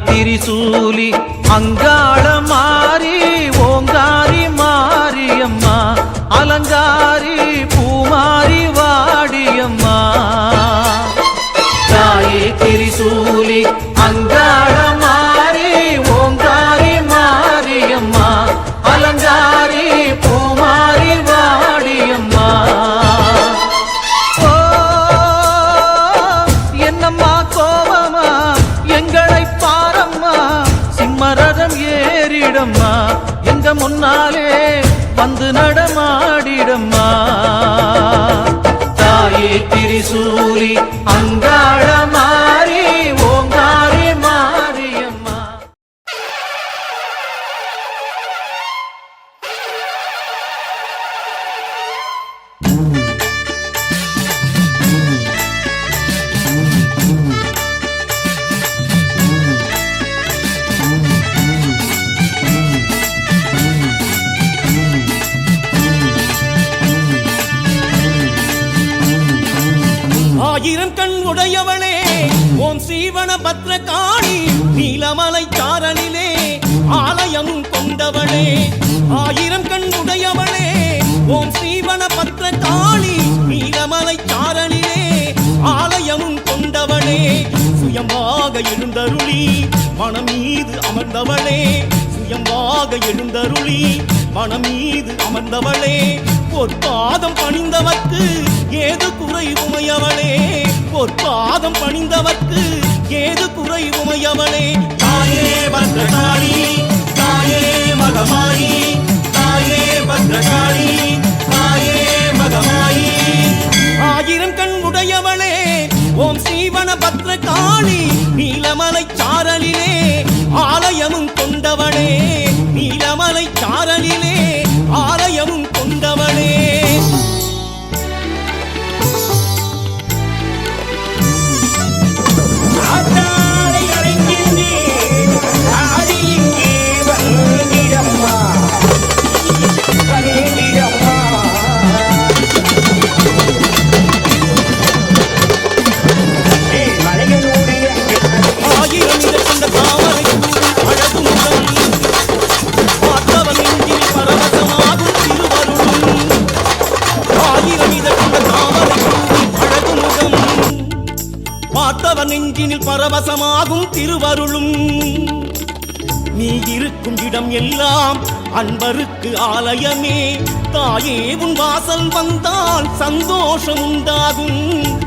திரிசூலி அங்காள மாரி ஓங்காரி மாரியம்மா அலங்காரி பூமாரி வாடியம்மா தாயே திரிசூலி அங்காள மாரி ஓங்காரி மாரியம்மா அலங்காரி பூமாரி வாடியம்மா ஓ என்னம்மா கோவமா எங்களை பாரம்மா சிம்மரதம் ஏறிடம்மா எங்க முன்னாலே வந்து நடமாடிடம்மா தாயே திரிசூலி அங்காள மாரி ஓங்காரி மாரியம்மா ஆயிரம் கண் உடையவளே ஓம் சீவன பத்ரகாளி நீலமலை சாரலிலே ஆலயம் கொண்டவளே ஆயிரம் கண் உடையவளே ஓம் சீவன பத்ரகாளி நீலமலை சாரலிலே ஆலயம் கொண்டவளே சுயமாக எழுந்தருளி மனம் மீது அமர்ந்தவளே சுயமாக எழுந்தருளி மனம் மீது அமர்ந்தவளே பொற்பாதம் பணிந்தவர்க்கு ஏது குறை உமையவளே பொற்பாதம் பணிந்தவர்க்கு ஏது குறை உமையவளே தாயே பத்ரகாளி தாயே மகமாயி தாயே பத்ரகாளி தாயே மகமாயி ஆயிரம் கண் உடையவளே ஓம் சீவன பத்ரகாளி நீலமலை சாரலிலே ஆலயமும் கொண்டவளே நீலமலை சாரலிலே ஆலயமும் கொண்டவளே நெஞ்சினில் பரவசமாகும் திருவருளும் நீ இருக்கும் இடம் எல்லாம் அன்பருக்கு ஆலயமே தாயே உன் வாசல் வந்தால் சந்தோஷம் உண்டாகும்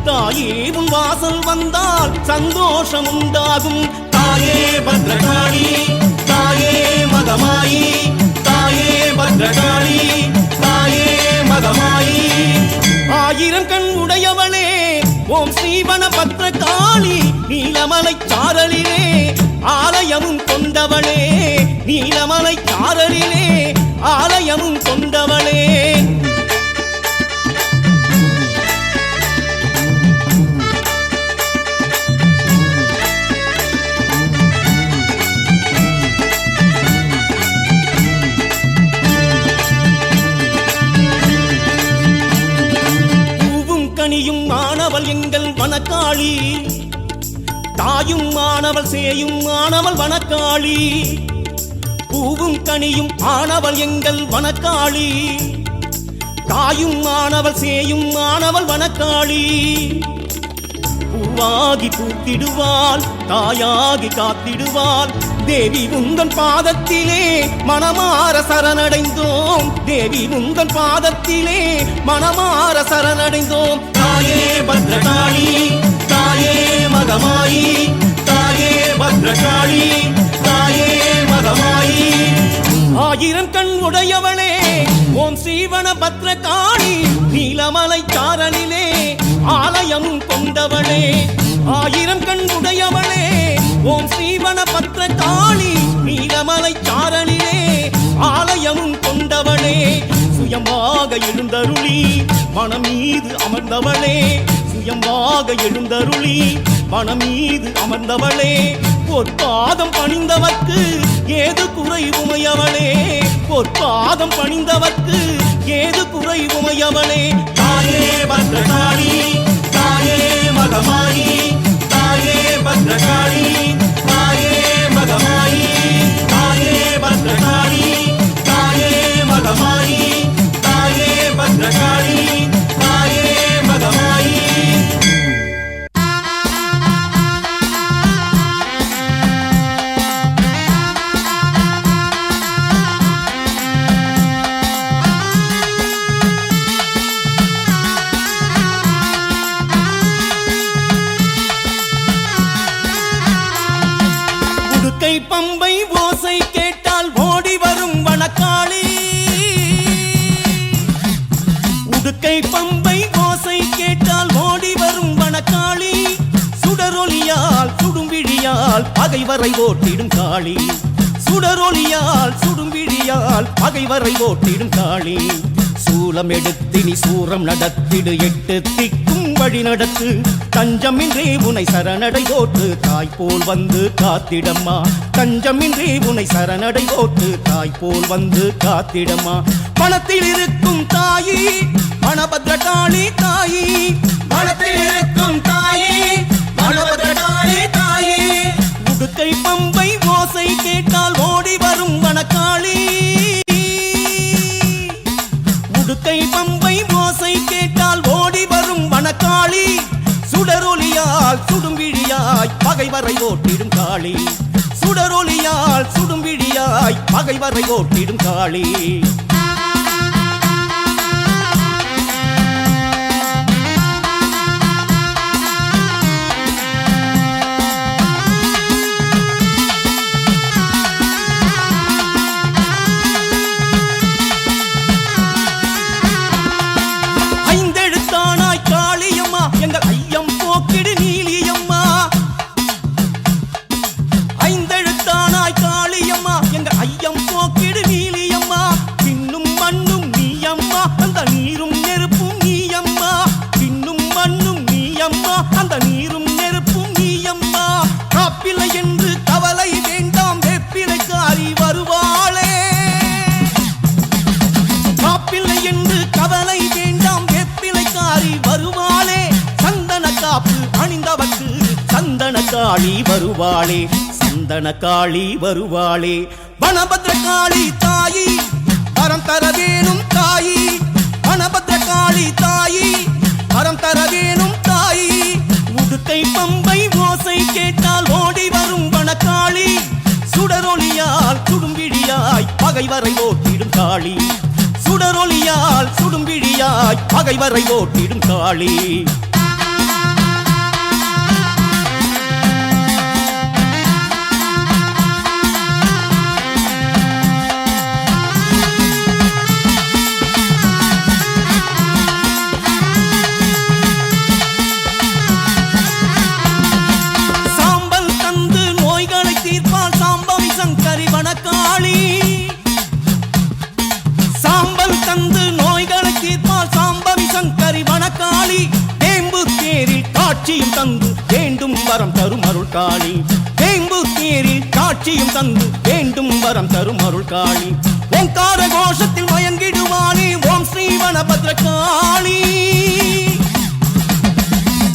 தாயே உன் வாசல் வந்தால் சந்தோஷம் உண்டாகும் தாயே பத்ரகாளி தாயே மகமாயி தாயே பத்ரகாளி தாயே மகமாயி ஆயிரம் கண் உடையவளே ஓம் சீவன பத்ரகாளி நீலமலை சாரலிலே ஆலயமும் கொண்டவளே நீலமலை சாரலிலே ஆலயமும் கொண்டவளே கனியும் மாணவள் எங்கள் வனக்காளி தாயும் மாணவள் சேயும் மாணவள் வனக்காளி பூவும் கனியும் ஆனவள் எங்கள் வனக்காளி தாயும் மாணவள் சேயும் மாணவள் வனக்காளி பூவாகி பூத்திடுவாள் தாயாகி காத்திடுவாள் தேவி உந்தன் பாதத்திலே மனமார சரணடைந்தோம் தேவி உந்தன் பாதத்திலே மனமார சரணடைந்தோம் தாயே பத்ரகாளி தாயே மகமாயி தாயே பத்ரகாளி தாயே மகமாயி ஆயிரம் கண் உடையவளே ஓம் சீவன பத்ரகாளி நீலமலை சாரலிலே ஆலயம் கொண்டவளே ஆயிரம் கண் உடையவளே ஓம் சீவன பத்ரகாளி நீலமலை சாரலிலே ஆலயம் கொண்டவளே சுயமாக எழுந்தருளி மனம் மீது அமர்ந்தவளே சுயமாக எழுந்தருளி மனம் மீது அமர்ந்தவளே பொற்பாதம் பணிந்தவர்க்கு ஏது குறை உமையவளே பொற்பாதம் பணிந்தவர்க்கு ஏது குறை உமையவளே தாயே பத்ரகாளி தாயே மகமாயி தாயே பத்ரகாளி தாயே பம்பை ஓசை கேட்டால் ஓடி வரும் வனக்காளி உடுக்கை பம்பை ஓசை கேட்டால் ஓடி வரும் வனக்காளி சுடரொலியால் சுடும்பிழியால் பகைவரை ஓட்டிடும் காளி சுடரொலியால் சுடும்பிழியால் பகைவரை ஓட்டிடும் காளி சூலம் எடுத்து நீ சூரம் நடத்திடு எட்டு திக்கும் வழி நடத்து தஞ்சமின்றி உனை சரணடை போட்டு தாய் போல் வந்து காத்திடம்மா தஞ்சமின்றி உனை சரணடை போட்டு தாய் போல் வந்து காத்திடம்மா பணத்தில் இருக்கும் தாயி மணபத்ரகாளி தாயி பணத்தில் இருக்கும் தாயி மணபத்ரகாளி தாயி உடுக்கை பம்பை ஓசை கேட்டால் ஓடி வரும் வனக்காளி உடுக்கை பம்பை ஓசை கேட்டால் ஓடி வரும் வனக்காளி சுடரொலியால் சுடும்பிழியாய் பகைவரை ஓட்டிடும் காளி சுடரொலியால் சுடும்பிழியாய் பகைவரை ஓட்டிடும் காளி காளி வருவாளே சந்தன காளி வருவாளே வனபத்ரகாளி தாயி வரம் தர வேணும் தாயி வனபத்ரகாளி தாயி வரம் தர வேணும் தாயி உடுக்கை பம்பை ஓசை கேட்டால் ஓடி வரும் வனக்காளி சுடரொலியால் சுடும்பிழியாய் பகைவரை ஓட்டிடும் காளி சுடரொலியால் சுடும்பிழியாய் பகைவரை ஓட்டிடும் காளி தந்து வேண்டும் வரம் தரும் அருள் காளி வேம்பு தேரில் காட்சியும் தந்து வேண்டும் வரம் தரும் அருள் காளி ஓங்கார கோஷத்தில் மயங்கிடுவானே ஓம் ஸ்ரீ வனபத்ரகாளி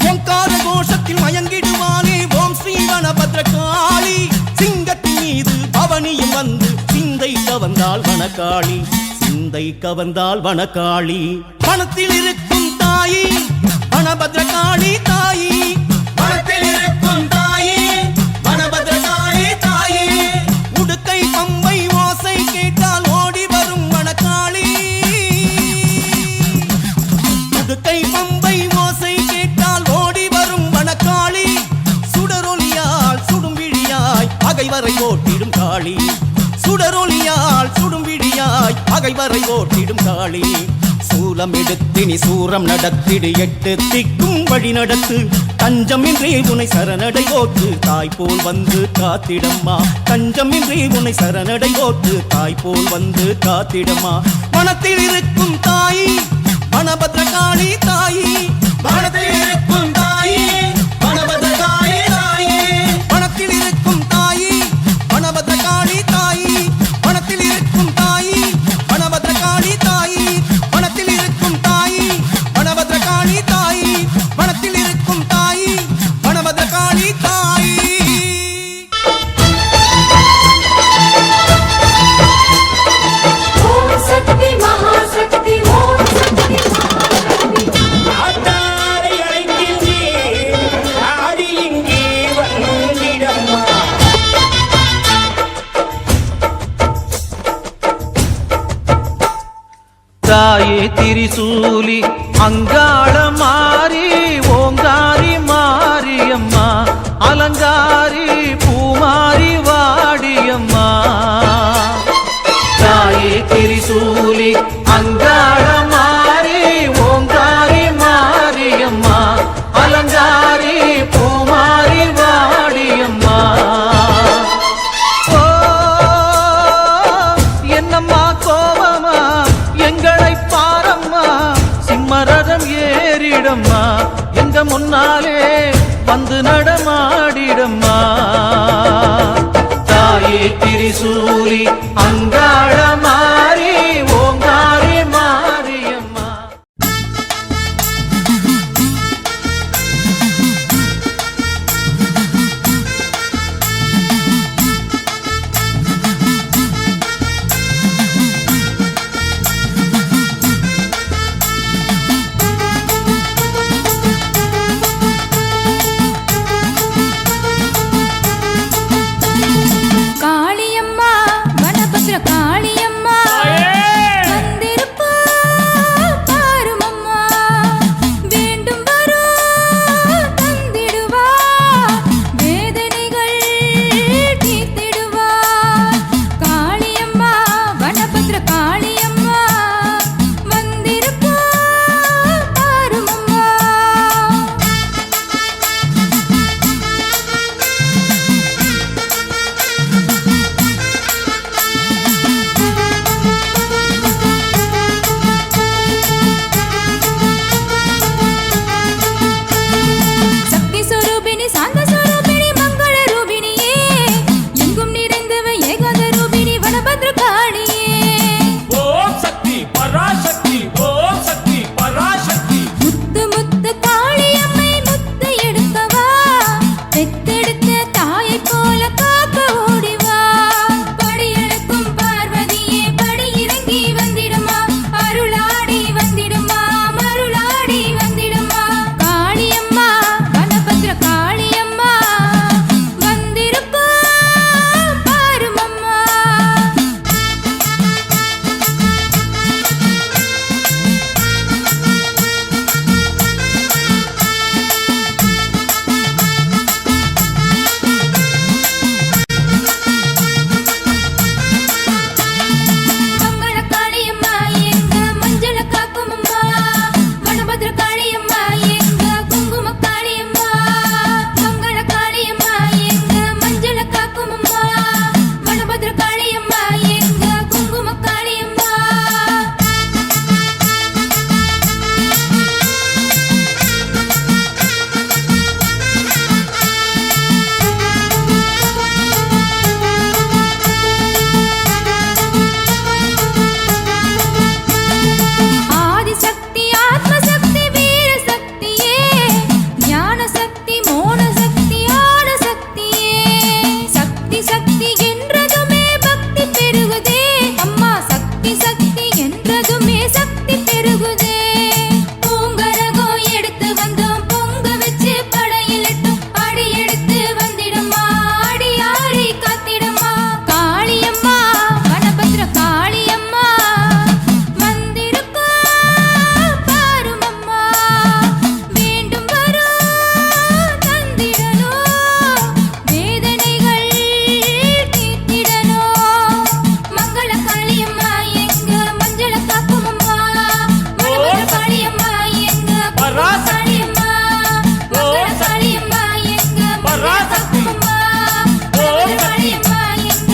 ஓங்கார கோஷத்தில் மயங்கிடுவானே ஓம் ஸ்ரீ வனபத்ரகாளி சிங்கத்தின் மீது பவனியும் வந்து சிந்தை கவர்ந்தால் வனக்காளி சிந்தை கவர்ந்தால் வனக்காளி பணத்தில் இருக்கும் தாயி வனபத்ரகாளி தாயி வனத்தில் இருக்கும் தாயி வனபத்ரகாளி தாயி உடுக்கை பம்பை ஓசை கேட்டால் ஓடி வரும் வனக்காளி உடுக்கை பம்பை ஓசை கேட்டால் ஓடி வரும் வனக்காளி சுடரொலியால் சுடும்பிழியாய் பகைவரை ஓட்டிடும் காளி சுடரொலியால் சுடும்பிழியாய் பகைவரை ஓட்டிடும் காளி சூலம் எடுத்து நீ சூரம் நடத்திடு எட்டு திக்கும் வழி நடத்து தஞ்சமின்றி உனை சரணடை ஓட்டு தாய் போல் வந்து காத்திடம்மா தஞ்சமின்றி உனை சரணடை ஓட்டு தாய் போல் வந்து காத்திடம்மா வனத்தில் இருக்கும் தாயி வனபத்ரகாளி தாயி வனத்தில் இருக்கும் தாயி வனபத்ரகாளி தாயி வனத்தில் இருக்கும் தாயி வனபத்ரகாளி தாயி வனத்தில் இருக்கும் தாயி வனபத்ரகாளி தாயி வனத்தில் இருக்கும் தாயி வனபத்ரகாளி தாயி வனத்தில் இருக்கும் தாயி வனபத்ரகாளி தாயி ஓம் சக்தி மகாசக்தி ஓம் சக்தி மகாசக்தி ஆத்தாரை அழைக்கின்றேன் ஆடி இங்கே வந்திடம்மா தாயே திரிசூலி அங்காள மாறி ஓங்காரி மாரியம்மா அலங்காரி பூமாரி வாடி ஏறிடம்மா எங்க முன்னாலே வந்து நடமாடிடம்மா தாயே திரிசூலி அங்காள மாறி ஓங்காரி மாரியம்மா காளியம்மா வனபத்ர காளியம்மா வந்திருப்பா பாருமம்மா வேண்டும் வரும் தந்திடுவா வேதனைகள் தீர்த்திடுவா காளியம்மா வனபத்ர காளியம்மா வந்திருப்பா பாருமம்மா சக்தி ஸ்வரூபிணி சாந்த ஸ்வரூபிணி மங்கள ரூபிணியே எங்கும் நிறைந்தவ ஏகாத ரூபிணி வனபத்ர காளியே ஓம் சக்தி பராசக்தி ஓம் சக்தி பராசக்தி முத்து முத்து காளியம்மை முத்து எடுக்கவா பெத்தெடுத்த தாயை போல காக்க ஓடிவா படியெடுக்கும் பார்வதியே படி இறங்கி வந்திடுமா அருளாடி வந்திடுமா மருளாடி வந்திடுமா காளியம்மா வனபத்ர காளியம்மா வந்திருப்பா பாருமம்மா மங்கள காளியம்மா எங்க மஞ்சள காக்குமம்மா வனபத்ர காளியம்மா எங்க குங்கும காளியம்மா மங்கள காளியம்மா எங்க மஞ்சள காக்குமம்மா வனபத்ர காளியம்மா எங்க குங்கும காளியம்மா ஆதிசக்தி ஆத்மசக்தி வீரசக்தியே ஞானசக்தி மோனசக்தி ஆனசக்தியே சக்தி சக்தி என்றதுமே பக்தி பெருகுதே அம்மா சக்தி சக்தி என்றதுமே சக்தி பெருகுதே பூங்கரகம் எடுத்து வந்தோம் பொங்க வச்சு படையிலிட்டும் அடி எடுத்து வந்திடுமா அடி ஆடி காத்திடுமா காளியம்மா வனபத்ர காளியம்மா வந்திருக்கா பாருமம்மா வேண்டும் வரும் தந்திடணும் வேதனைகள் தீர்த்திடணும் மங்கள காளியம்மா எங்க மஞ்சள காக்குமம்மா வனபத்ர காளியம்மா எங்க காளியம்மா மங்கள காளியம்மா எங்க மஞ்சள காக்குமம்மா வனபத்ர காளியம்மா எங்க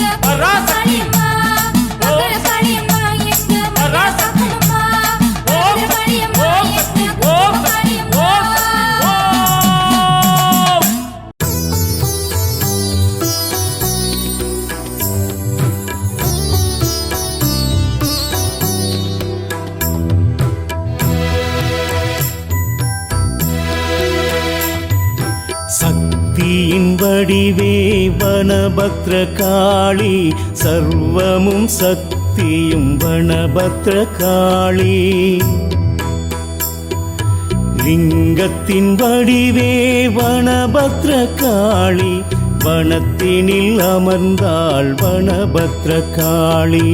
காளியம்மா மங்கள காளியம்மா எங்க மஞ்சள காக்குமம்மா வனபத்ர காளியம்மா எங்க காளியம்மா சக்தியின் வடிவே வனபத்ர காளி சர்வமும் சக்தியும் வனபத்ர காளி லிங்கத்தின் வடிவே வனபத்ர காளி வனத்தினில் அமர்ந்தாள் வனபத்ர காளி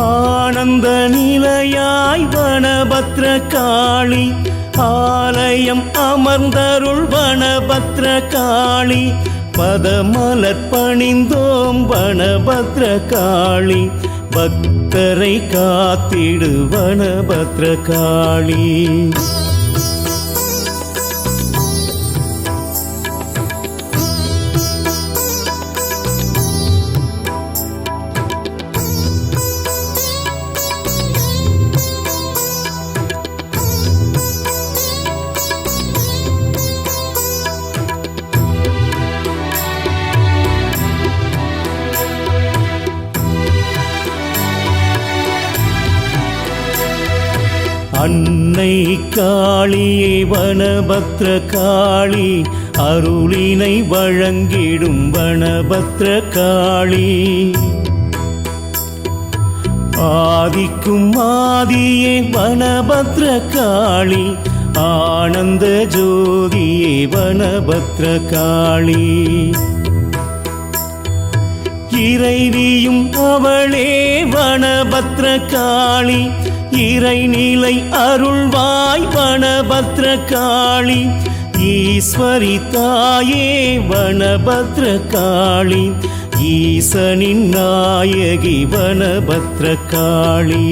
ஆனந்த நிலையாய் வனபத்ர காளி ஆலயம் அமர்ந்தருள் வனபத்ர காளி பதமலர் பணிந்தோம் வனபத்ர காளி பக்தரை காத்திடு வனபத்ர காளி அன்னை காளியே வனபத்ர காளி அருளினை வழங்கிடும் வனபத்ர காளி ஆதிக்கும் ஆதியே வனபத்ர காளி ஆனந்த ஜோதியே வனபத்ர காளி இறைவியும் அவளே வனபத்ர காளி இறைநிலை அருள்வாய் வனபத்ர காளி ஈஸ்வரி தாயே வனபத்ர காளி ஈசனின் நாயகி வனபத்ர காளி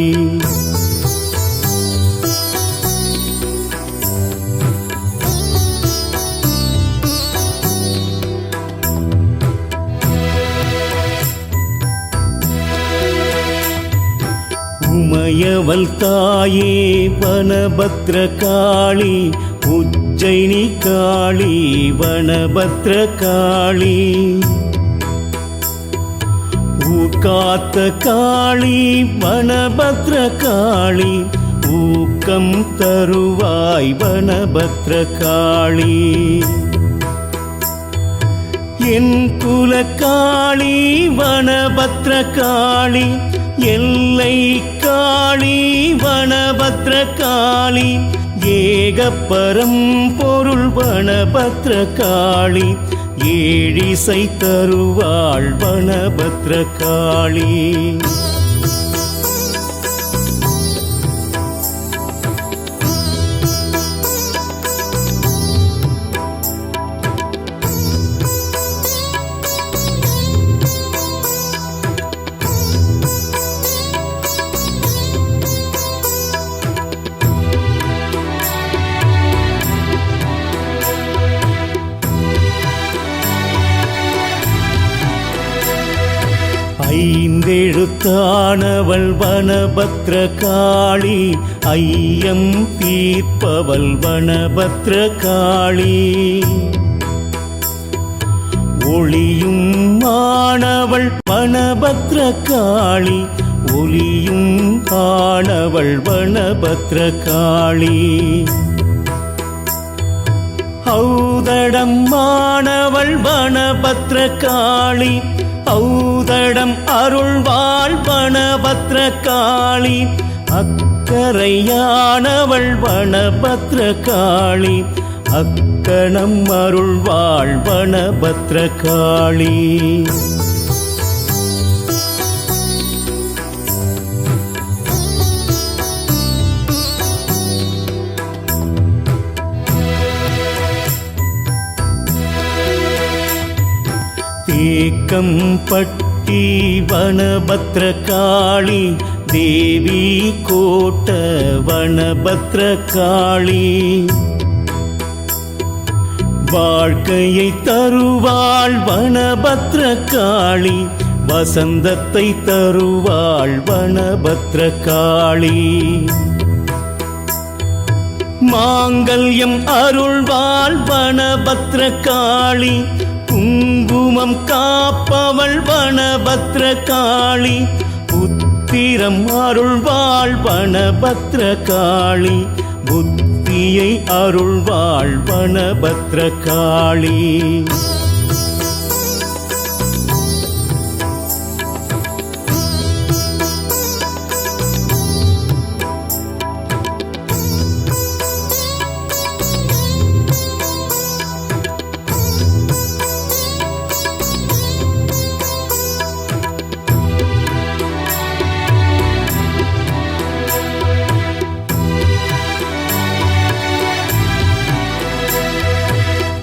உமையவள் தாயே வனபத்ர காளி உஜ்ஜயினி காளி வனபத்ர காளி ஊக்காத்த காளி வனபத்ர காளி ஊக்கம் தருவாய் வனபத்ர காளி என் குலக்காளி வனபத்ர காளி எல்லை காளி வனபத்ர காளி ஏகப்பரம் பொருள் வனபத்ர காளி ஏழிசை தருவாள் வனபத்ர காளி ஐந்தெழுத்தானவள் வனபத்ர காளி ஐயம் தீர்ப்பவள் வனபத்ர காளி ஒளியும் ஆனவள் வனபத்ர காளி ஒளியும் ஆனவள் வனபத்ர காளி ஔதடம் ஆனவள் வனபத்ர காளி ஔதடம் அருள்வாள் வனபத்ர காளி அக்கரையானவள் வனபத்ர காளி அக்கணம் அருள்வாள் வனபத்ர காளி தேக்கம் பட்டி வனபத்ர காளி தேவி கோட்ட வனபத்ர காளி வாழ்க்கையை தருவாள் வனபத்ர காளி வசந்தத்தை தருவாள் வனபத்ர காளி மாங்கல்யம் அருள்வாள் வனபத்ர காளி குங்குமம் காப்பவள் வனபத்ர காளி புத்திரம் அருள்வாள் வனபத்ர காளி புத்தியை அருள்வாள் வனபத்ர காளி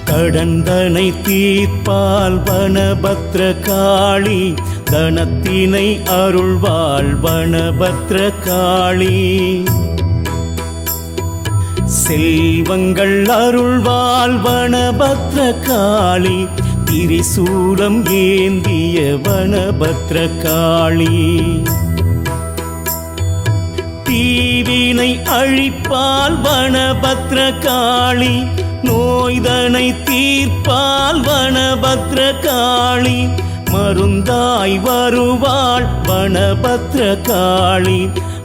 கடந்தனை தீர்ப்பால் வனபத்ர காளி தனத்தினை அருள்வாள் வனபத்ர காளி செல்வங்கள் அருள்வாள் வனபத்ர காளி திரிசூலம் ஏந்திய வனபத்ர காளி தீவினை அழிப்பால் வனபத்ர காளி நோய்தனை தீர்ப்பால் வனபத்ர காளி மருந்தாய் வருவாள் வனபத்ர காளி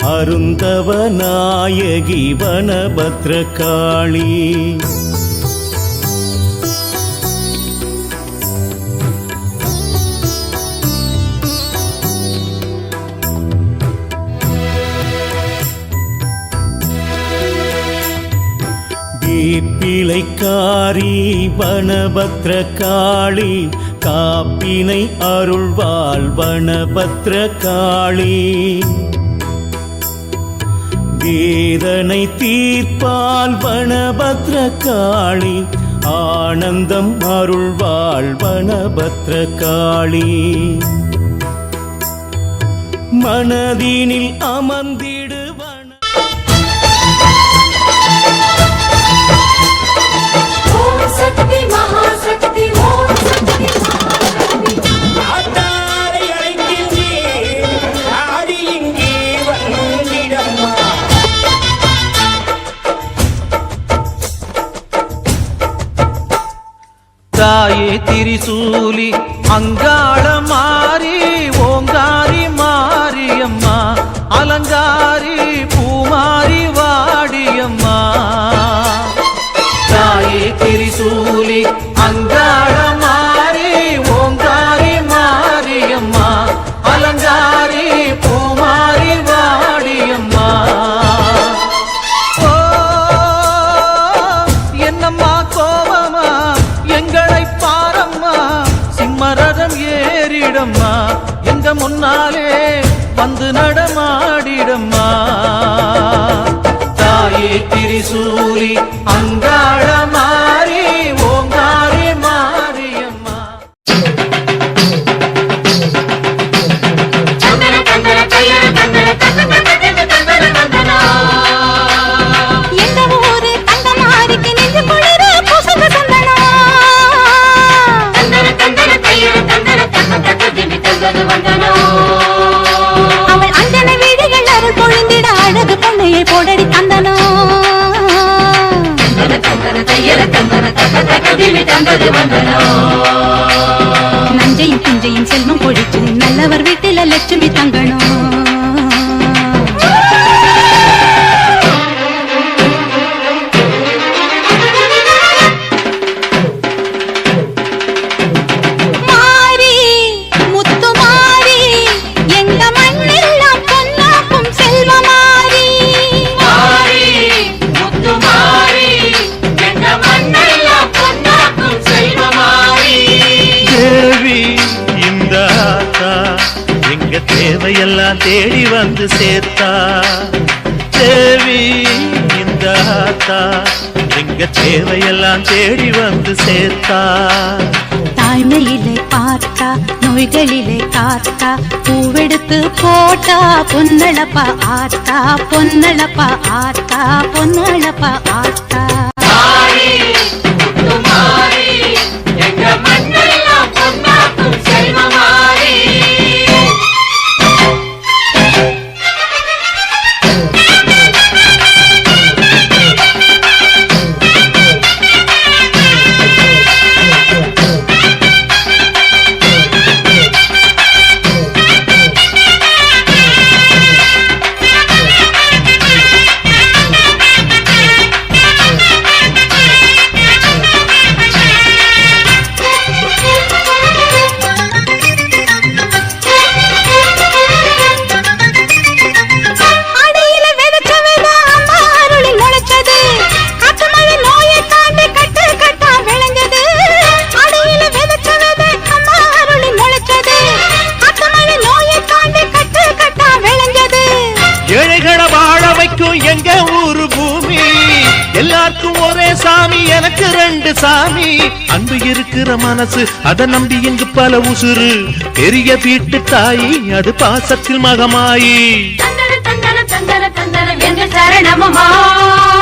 அருந்தவ நாயகி வனபத்ரகாளி. பிழைக்காரி வனபத்ரகாளி, காப்பினை அருள்வாள் வனபத்ரகாளி. வேதனை தீர்ப்பால் வனபத்ரகாளி, ஆனந்தம் அருள்வாள் வனபத்ரகாளி. மனதினில் அமர்ந்திடுவன சக்தி மகாசக்தி ஓம் சக்தி மகாசக்தி. ஆத்தாரை அழைக்கின்றேன், ஆடி இங்கே வந்திடம்மா. தாயே திரிசூலி அங்காள மாறி ஓங்காரி மாரியம்மா, அலங்காரி பூமாரி வாடியம்மா. தாயே திரிசூலி அங்காள மாறி ஓங்காரி மாரியம்மா, அலங்காரி பூமாரி வாடியம்மா. ஓ என்னம்மா கோவமா எங்களை பாரம்மா, சிம்மரதம் ஏறிடம்மா, எங்க முன்னாலே வந்து நடமாடிடம்மா. தாயே திரிசூலி அங்காள மாறி ஓங்காரி மாரியம்மா. எங்க ஊரு தங்கமாரிக்கு நெஞ்சு குளிர பூசுது சந்தனம். அவள் அஞ்சன வீடுகள் அருள் பொழிந்திட அழகு பொண்ணையை போடடி தந்தனம். நஞ்சையும் பிஞ்சையும் செல்வம் பொழிச்சு நல்லவர் வீட்டில லட்சுமி தங்கணும். மாரி முத்து மாரி எங்க மண்ணெல்லாம் பொன்னாக்கும் செல்வமாரி. மாரி முத்து மாரி எங்க மண்ணெல்லாம் பொன்னாக்கும் செல்வமாரி. தேவி இந்த ஆத்தா எங்க தேவையெல்லாம் தேடி வந்து சேர்த்தா. தேவி இந்த ஆத்தா எங்க தேவையெல்லாம் தேடி வந்து சேர்த்தா. தாய்மையிலே பார்த்தா நோய்களிலே காத்தா, பூவெடுத்து போட்டா பொன்னழப்பா ஆத்தா, பொன்னழப்பா ஆத்தா, பொன்னழப்பா ஆத்தா. எங்க ஊரு பூமி எல்லாருக்கும் ஒரே சாமி, எனக்கு ரெண்டு சாமி. அன்பு இருக்கிற மனசு அதை நம்பி இங்கு பல உசுறு. பெரிய வீட்டு தாயி அது பாசத்தில் மகமாயி.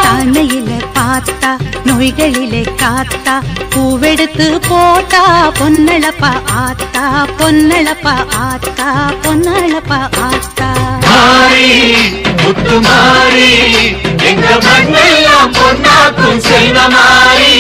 தாழ்மையிலே பார்த்தா நோய்களிலே காத்தா, பூவெடுத்து போட்டா பொன்னழப்பா ஆத்தா, பொன்னழப்பா ஆத்தா, பொன்னழப்பா ஆத்தா. மாறி முத்து மாறி எங்க மண்ணெல்லாம் பொன்னாக்கும் செல்வமாரி.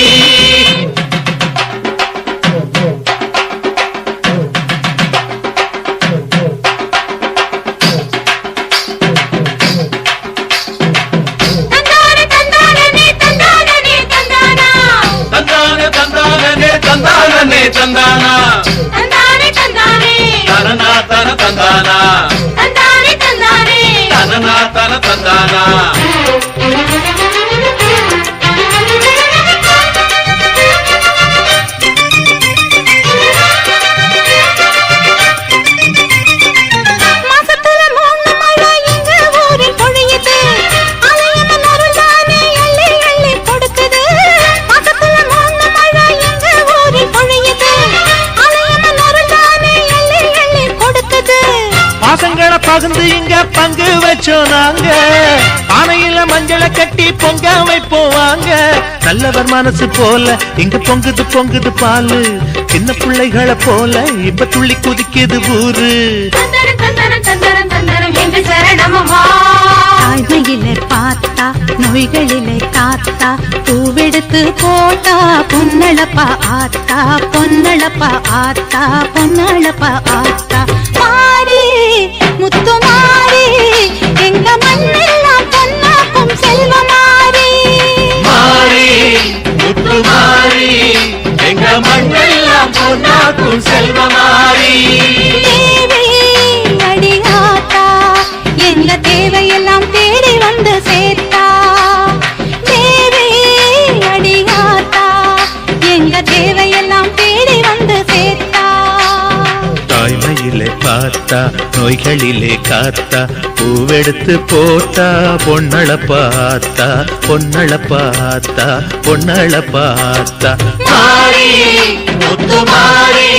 பகிர்ந்து இங்க பங்கு வச்சோம் நாங்க பானையில மஞ்சளை கட்டி பொங்க வைப்போம் வாங்க நல்லவர் மனசு போல இங்க பொங்குது பொங்குது பாலு சின்ன பிள்ளைகளை போல இப்ப துள்ளி குதிக்குது ஊரு தாய்மையிலே பார்த்தா நோய்களிலே காத்தா பூவெடுத்து போட்டா பொன்னளப்பா ஆத்தா பொன்னளப்பா ஆத்தா பொன்னளப்பா ஆத்தா மாறி முத்து மாறி எங்க மண்ணெல்லாம் பொன்னாக்கும் செல்வ மாறி மாறி முத்து மாறி எங்க மண்ணெல்லாம் பொன்னாக்கும் செல்வ மாறி தேவி அடியாத்தா எங்க தேவையெல்லாம் தேடி வந்து சேர்த்தா தேவி அடியாத்தா எங்க தேவையெல்லாம் தேடி வந்து சேர்த்தா தாய்மையிலே பார்த்தா நோய்களிலே காத்தா பூவெடுத்து போட்டா பொன்னள பார்த்தா பொன்னள பார்த்தா பொன்னள பார்த்தா மாறி முத்து மாறி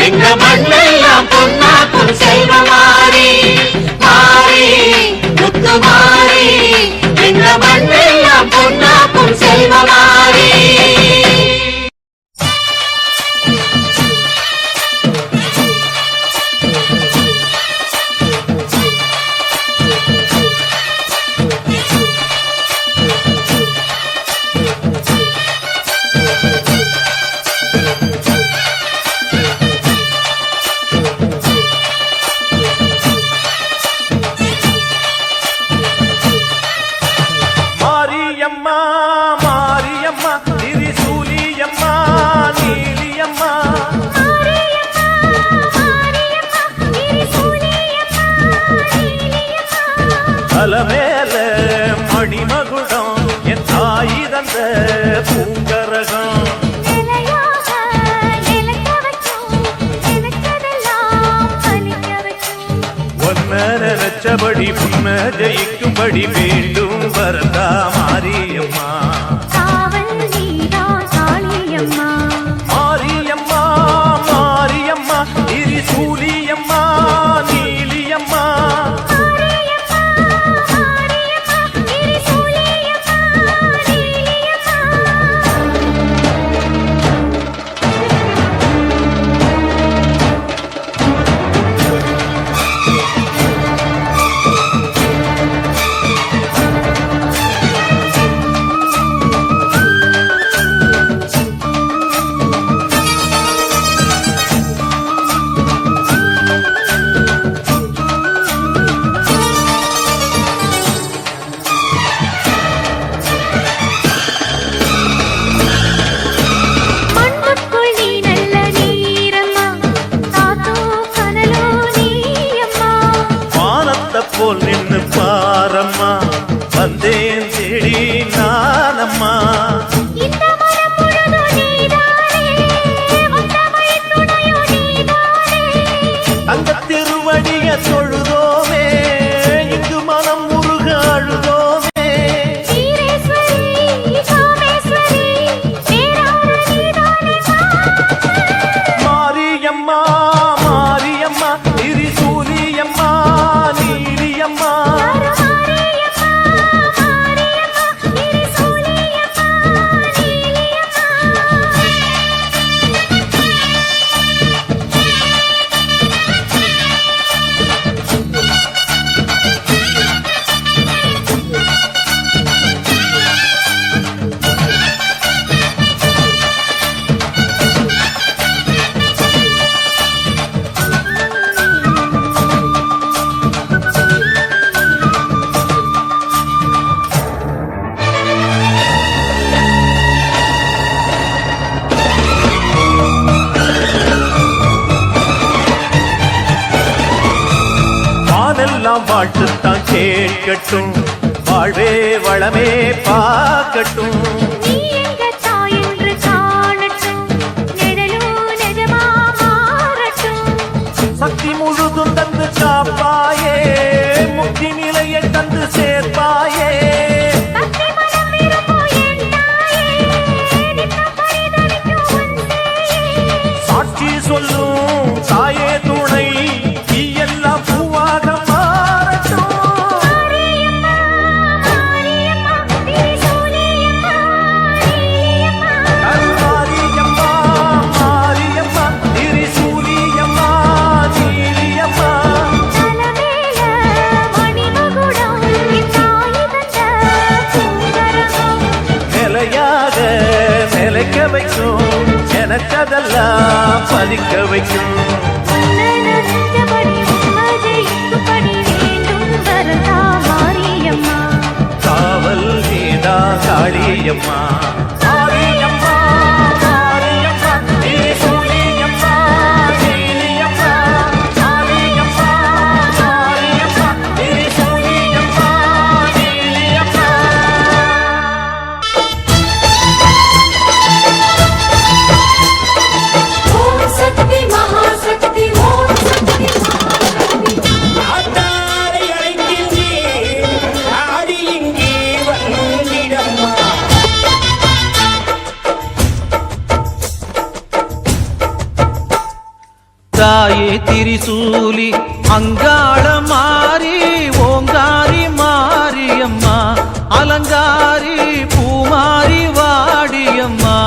எங்க மண்ணெல்லாம் பொன்னாக்கும் செல்வ மாறி மாறி முத்து மாறி எங்க மண்ணெல்லாம் பொன்னாக்கும் செல்வ மாறி மாரியம்மா மாரியம்மா திரிசூலியம்மா நீலியம்மா அலமேல மணிமகுடம் என் தாய் தந்த பூங்கரகம் ஒன்ன நினைச்சபடி புன்ன ஜெயிக்கும்படி வேண்டும் வரதா மாரியம்மா மாரியம்மா மாரியம்மா திரிசூலியம்மா நீலியம்மா போல் நின்னு பாரம்மா வந்தேன் தேடி நானம்மா தங்க திருவடிய தொழுதோமே இங்கு மனம் முருக அழுதோமே மாரியம்மா மாரியம்மா திரிசூலியம்மா நீலியம்மா வானெல்லாம் வாழ்த்துத்தான் கேட்கட்டும் வாழ்வே வளமே பார்க்கட்டும் சக்தி முழுதும் தந்து காப்பாயே முக்தி நிலையை தந்து சேர்ப்பாயே சாட்சி சொல்லும் தாயே துணை நீ எல்லாம் பூவாக மாறிடுவாயே வைக்கும் எனக்கதெல்லாம் பலிக்க வைக்கும் காவல் நீதா காளியம்மா மாரியம்மா மாரியம்மா ஈசூலியம்மா நீலியம்மா மாரியம்மா மாரியம்மா ஈசூலியம்மா நீலியம்மா ஓம் சக்தி மகாசக்தி ஓம் சக்தி மகாசக்தி ஆத்தாரை அழைக்கின்றேன் ஆடி இங்கே வந்திடம்மா தாயே திரிசூலி அங்காள மாறி ஓங்காரி மாரியம்மா அலங்காரி பூமாரி வாடியம்மா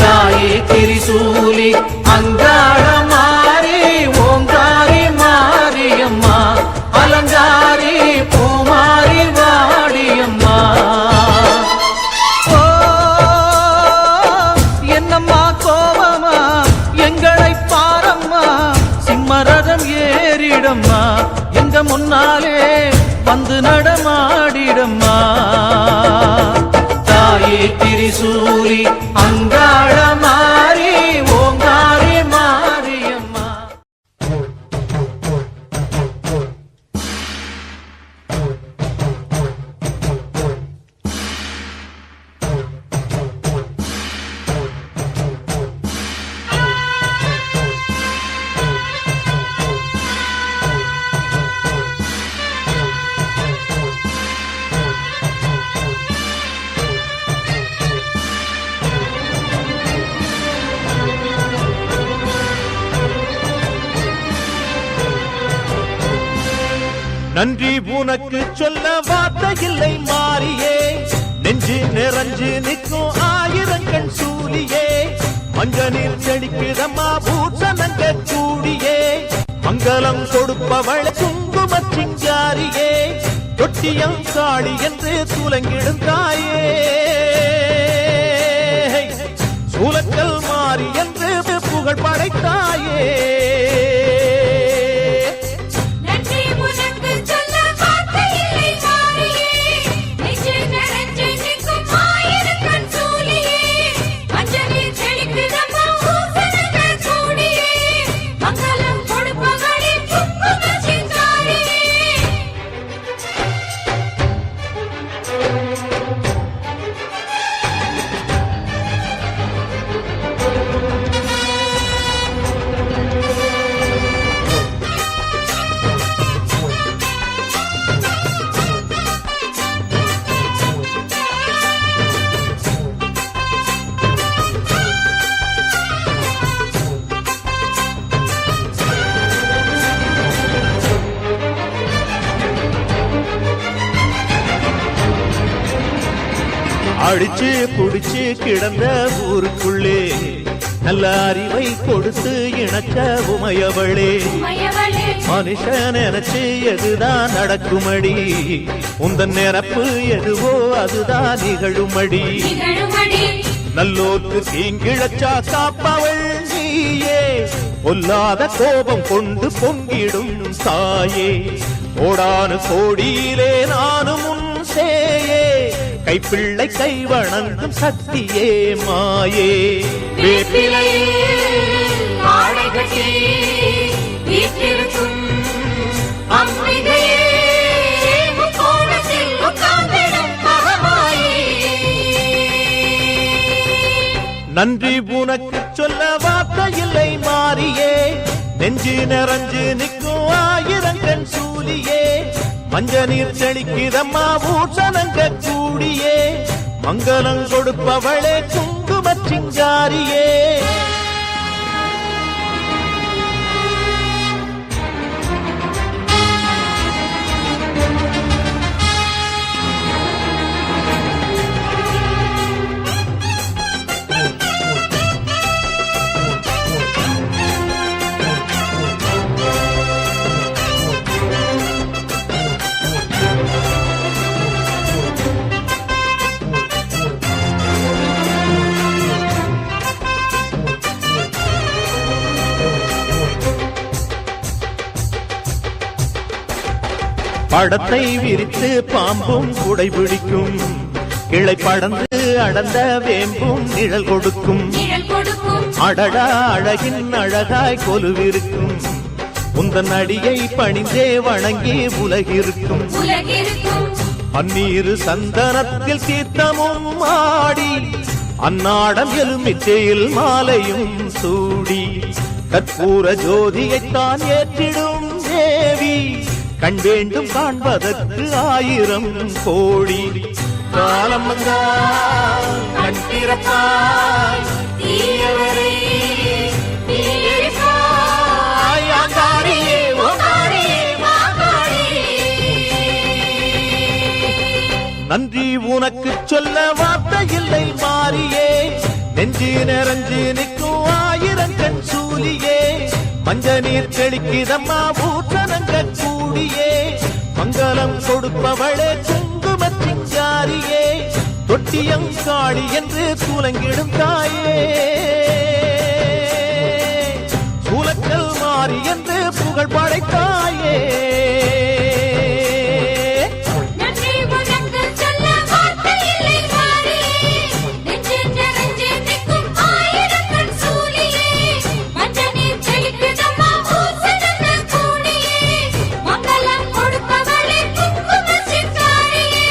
தாயே திரிசூலி அங்காள மாறி ஓங்காரி மாரியம்மா அலங்காரி பூமாரி வாடியம்மா ஓ என்னம்மா கோபமா எங்களை பாரம்மா சிம்மரதம் ஏறிடம்மா எங்க முன்னாலே வந்து நடமாடிடம்மா தாயே திரிசூலி அங்காள மாறி ஓங்காரி மாரியம்மா நன்றி உனக்கு சொல்ல வார்த்தை இல்லை மாறியே நெஞ்சு நிறைஞ்சு நிற்கும் ஆயிரங்கண் சூலியே மஞ்ச நீர் செடிக்குதம்மா பூசணங்க கூடியே மங்களம் கொடுப்பவள் குங்கும சிங்காரியே தொட்டியம் காளி என்று துலங்கிடும் தாயே சூலக்கல் மாறி என்று புகழ் படைத்தாயே நன்றி உனக்கு சொல்ல வார்த்தை இல்லை மாறியே நெஞ்சு நிறைஞ்சு நிற்கும் ஆயிரக்கண் சூலியே மஞ்சளில் செழிக்குதம்மா பூசணங்கள் கூடியே மங்களம் கொடுப்பவளே குங்கும சிங்காரியே அடிச்சு புடிச்சு கிடந்த ஊருக்குள்ளே நல்ல அறிவை கொடுத்து இணக்க உமையவளே மயவளே மனுஷன் நினைச்சு எதுதான் நடக்குமடி உந்தன் நிரப்பு எதுவோ அதுதான் நிகழுமடி நிகழுமடி நல்லோர்க்கு தீங்கிழச்சா காப்பவள் நீயே பொல்லாத கோபம் கொண்டு பொங்கிடும் தாயே கோடானு கோடியிலே நானும் உன் சேயே கைப்பிள்ளை கை வணங்கும் சக்தியே மாயே வேப்பிலையில் ஆடை கட்டி வீற்றிருக்கும் அம்பிகையே முக்கோணத்தில் உட்கார்ந்திடும் மகமாயே நன்றி உனக்கு சொல்ல வார்த்தை இல்லை மாறியே நெஞ்சு நிறைஞ்சு நிற்கும் ஆயிரங்கண் சூலியே மஞ்ச நீர் செழிக்குதம்மா பூசணங்க கூடியே மங்களம் கொடுப்பவளே குங்கும சிங்காரியே படத்தை விரித்து பாம்பும் குடைபிடிக்கும் கிளை படந்து அடர்ந்த வேம்பும் நிழல் கொடுக்கும் நிழல் கொடுக்கும் அடடா அழகின் அழகாய் கொலுவிருக்கும் உந்தன் அடியை பணிந்தே வணங்கி உலகிருக்கும் உலகிருக்கும் பன்னீரு சந்தனத்தில் தீர்த்தமும் ஆடி அன்னாடம் எலுமிச்சையில் மாலையும் சூடி கற்பூர ஜோதியைத்தான் ஏற்றிடும் தேவி கண் வேண்டும் காண்பதற்கு 1000 கோடி காலம் வந்தால் கண் திறப்பாய் தீயவரே தீயரிப்பாய் ஆங்காரியே ஓங்காரியே மாகாரியே நன்றி உனக்கு சொல்ல வார்த்தை இல்லை மாறியே நெஞ்சு நிறைஞ்சு நிற்கும் 1000 கண் சூலியே மஞ்ச நீர் தெளிக்கிதம்மா பூசணங்க கூடியே மங்களம் கொடுப்பவளே குங்குமச்சிங்காரியே தொட்டியம் காளி என்று சூலங்கிடும் தாயே சூலக்கல் மாறி என்று புகழ் படைத்தாயே நன்றி உனக்கு சொல்ல வார்த்தை இல்லை மாறியே நெஞ்சு நிறைஞ்சு நிற்கும் 1000 கண் சூலியே மஞ்ச நீர் செழிக்குதம்மா பூசணங்க கூடியே மங்களம் கொடுப்பவளே குங்குமச்சிங்காரியே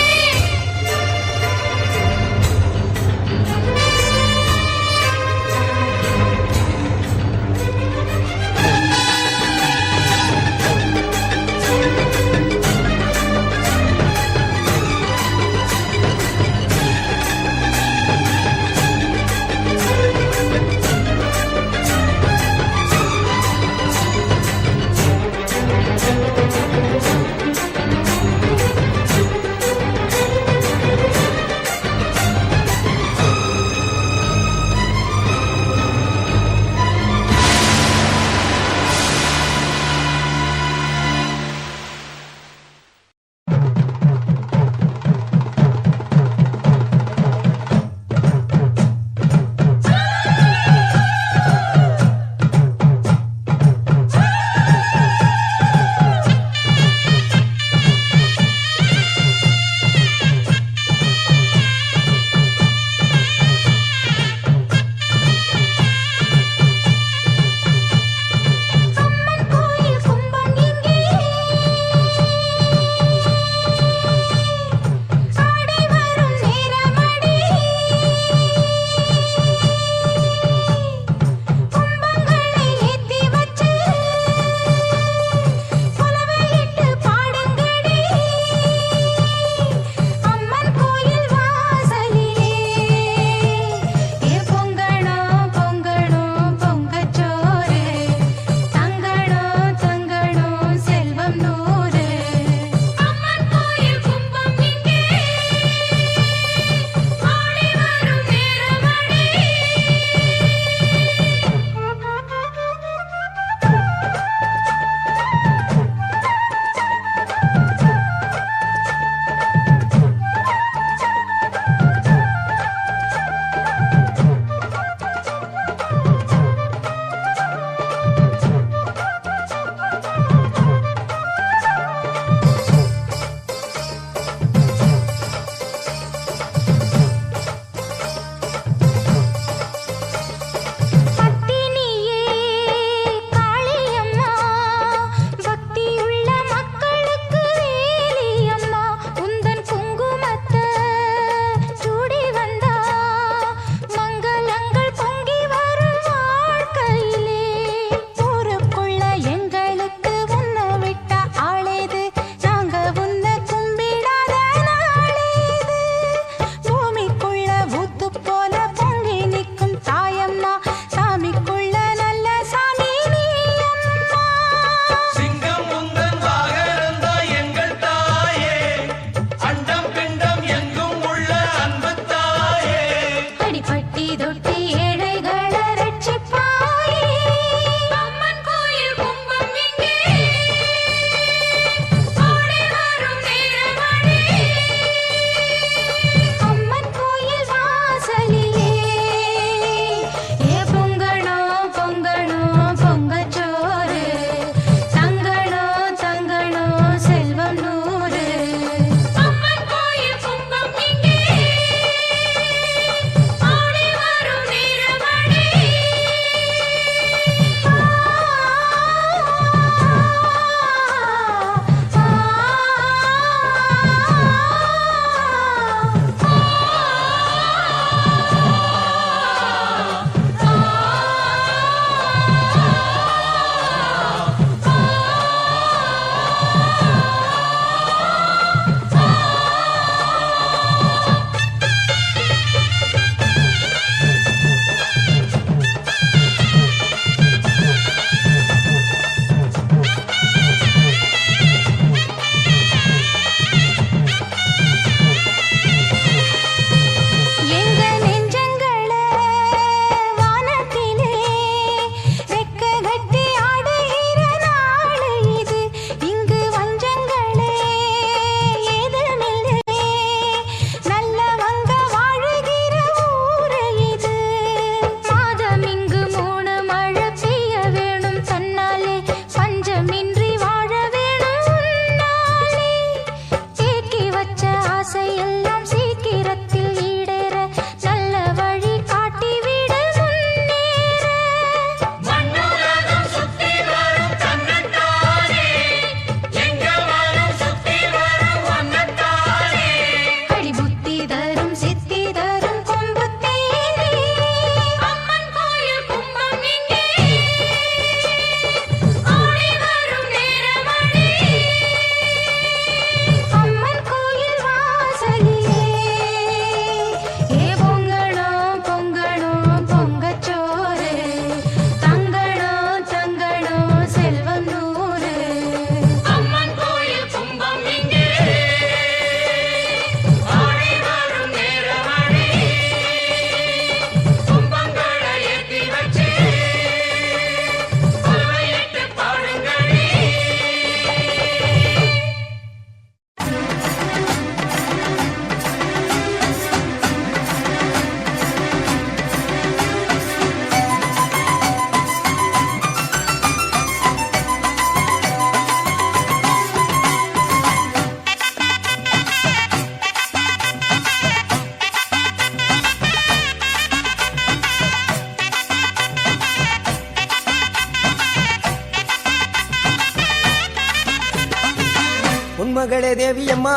உண்மகளே தேவியம்மா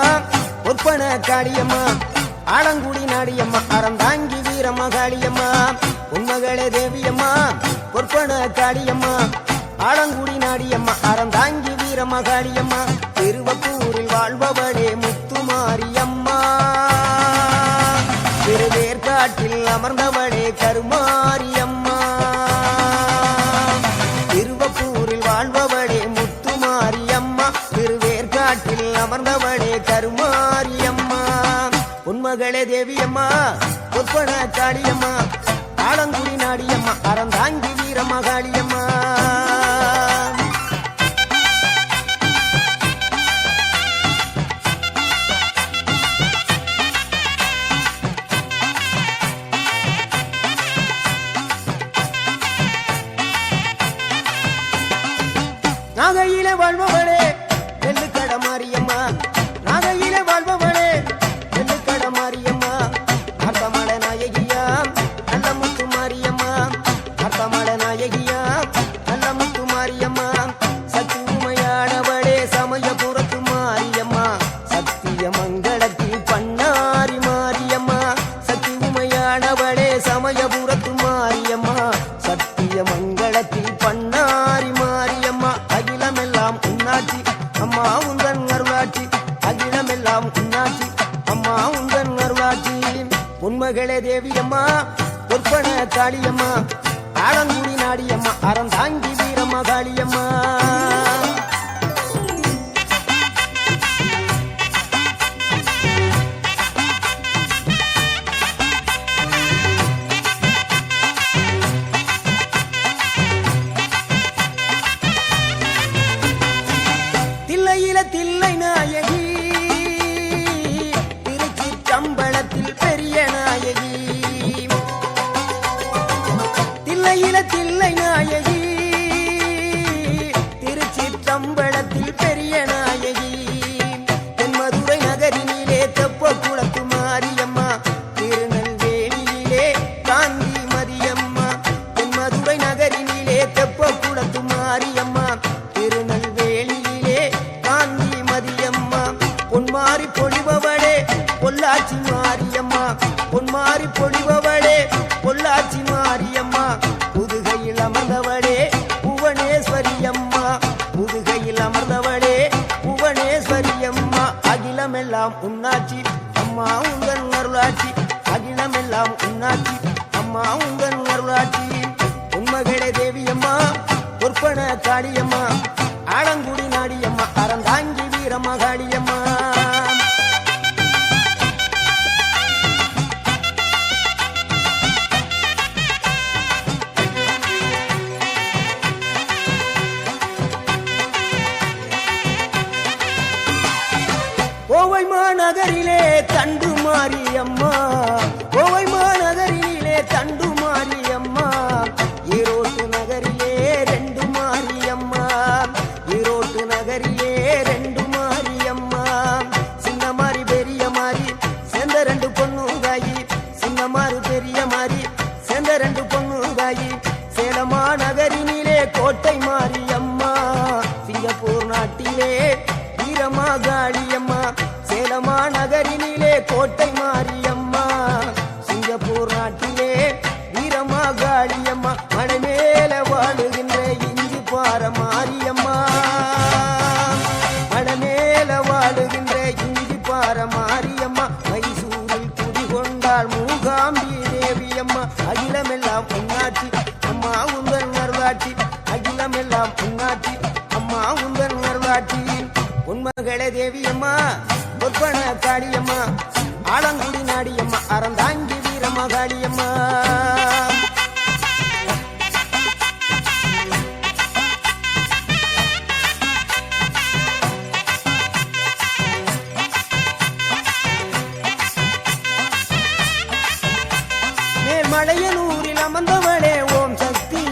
ஒப்பன காளியம்மா ஆலங்குடி நாடியம்மா அறந்தாங்கி வீரம்மா காளியம்மா உண்மகளே தேவியம்மா ஒப்பன காளியம்மா ஆலங்குடி நாடியம்மா அறந்தாங்கி வீரம்மா காளியம்மா திருவப்பூரில் வாழ்பவளே முத்துமாரியம்மா திருவேற்காட்டில் அமர்ந்தவளே கருமாரியம்மா திருவப்பூரில் வாழ்பவளே முத்துமாரியம்மா திருவேற்காட்டில் அமர்ந்தவளே கருமாரியம்மா உண்மகளே தேவியம்மா ஒப்பன காளியம்மா ஆலங்குடி நாடியம்மா அறந்தாங்கி வீரம்மா காளியம்மா நாகையில வாழ்பவளே நெல்லுக்கட மாரியம்மா நாகையில வாழ்பவளே நெல்லுக்கட மாரியம்மா அர்த்தமட நாயகியா நல்ல முத்து மாரியம்மா அர்த்தமட நாயகியா நல்ல முத்து மாரியம்மா சக்தி உமையானவளே சமயபுரத்து மாரியம்மா சத்திய மங்களத்தில் பண்ணாரி மாரியம்மா சக்தி உமையானவளே சமயபுரத்து மாரியம்மா சத்திய மங்களத்தில் பண்ணாரி மாரியம்மா அகிலமெல்லாம் உன்னாட்சி அம்மா உந்தன் அருளாட்சி அகிலமெல்லாம் உன்னாட்சி அம்மா உந்தன் அருளாட்சி உண்மகளே தேவியம்மா ஒப்பன காளியம்மா ஆலங்குடி நாடியம்மா அறந்தாங்கி வீரம்மா காளியம்மா தில்லையில தில்லை நாயகி திருச்சி கம்பளத்தில் பெரிய நாயகி தில்லையில தில்லை நாயகி திருச்சி கம்பளத்தில் பெரிய நாயகி தென்மதுரை நகரினிலே தெப்ப குளத்து மாரியம்மா திருநெல்வேலியிலே காந்தி மதியம்மா தென்மதுரை நகரினிலே தெப்ப குளத்து மாரியம்மா திருநெல்வேலியிலே காந்தி மதியம்மா பொன்மாரி பொழிபவளே பொள்ளாச்சி மாரியம்மா பொன்மாரி பொழிபவளே பொள்ளாச்சி மாரியம்மா புதுகையில் அமர்ந்தவளே புவனேஸ்வரியம்மா புதுகையில் அமர்ந்தவளே புவனேஸ்வரியம்மா அகிலமெல்லாம் உன்னாட்சி அம்மா உங்கள் அருளாட்சி அகிலமெல்லாம் உன்னாட்சி அம்மா உங்கள் அருளாட்சி உண்மகளே தேவியம்மா ஒப்பன காளியம்மா ஆலங்குடி நாடியம்மா அறந்தாங்கி வீரம்மா காளியம்மா கோவை மாநகரிலே தண்டு மாரியம்மா கோவை மாநகரிலே தண்டு மாரியம்மா ஈரோட்டு நகரிலே ரெண்டு மாரியம்மா ஈரோட்டு நகரிலே ரெண்டு மாரியம்மா சின்ன மாறி பெரிய மாறி சேர்ந்த ரெண்டு பொண்ணுகாயி சின்ன மாறு பெரிய மாறி சேர்ந்த ரெண்டு பொண்ணுகாயி சேலமா நகரினிலே கோட்டை மாரியம்மா சிங்கப்பூர் நாட்டிலே வீரமா காளியம்மா சேலமா நகரினிலே கோட்டை மாரியம்மா சிங்கப்பூர் நாட்டிலே வீரமா காளியம்மா மலை மேல வாழுகின்ற இஞ்சி பார மாரியம்மா மலை மேல வாழுகின்ற இஞ்சி பார மாரியம்மா மைசூரில் குடிகொண்டாள் மூகாம்பி தேவியம்மா அகிலமெல்லாம் உன்னாட்சி அம்மா உந்தன் அருளாட்சி அகிலமெல்லாம் உன்னாட்சி அம்மா உந்தன் அருளாட்சி உண்மகளே தேவியம்மா ஒப்பன காளியம்மா ஆலங்குடி நாடியம்மா அறந்தாங்கி வீரம்மா காளியம்மா மேல்மலையனூரில் அமர்ந்தவளே ஓம் சக்தி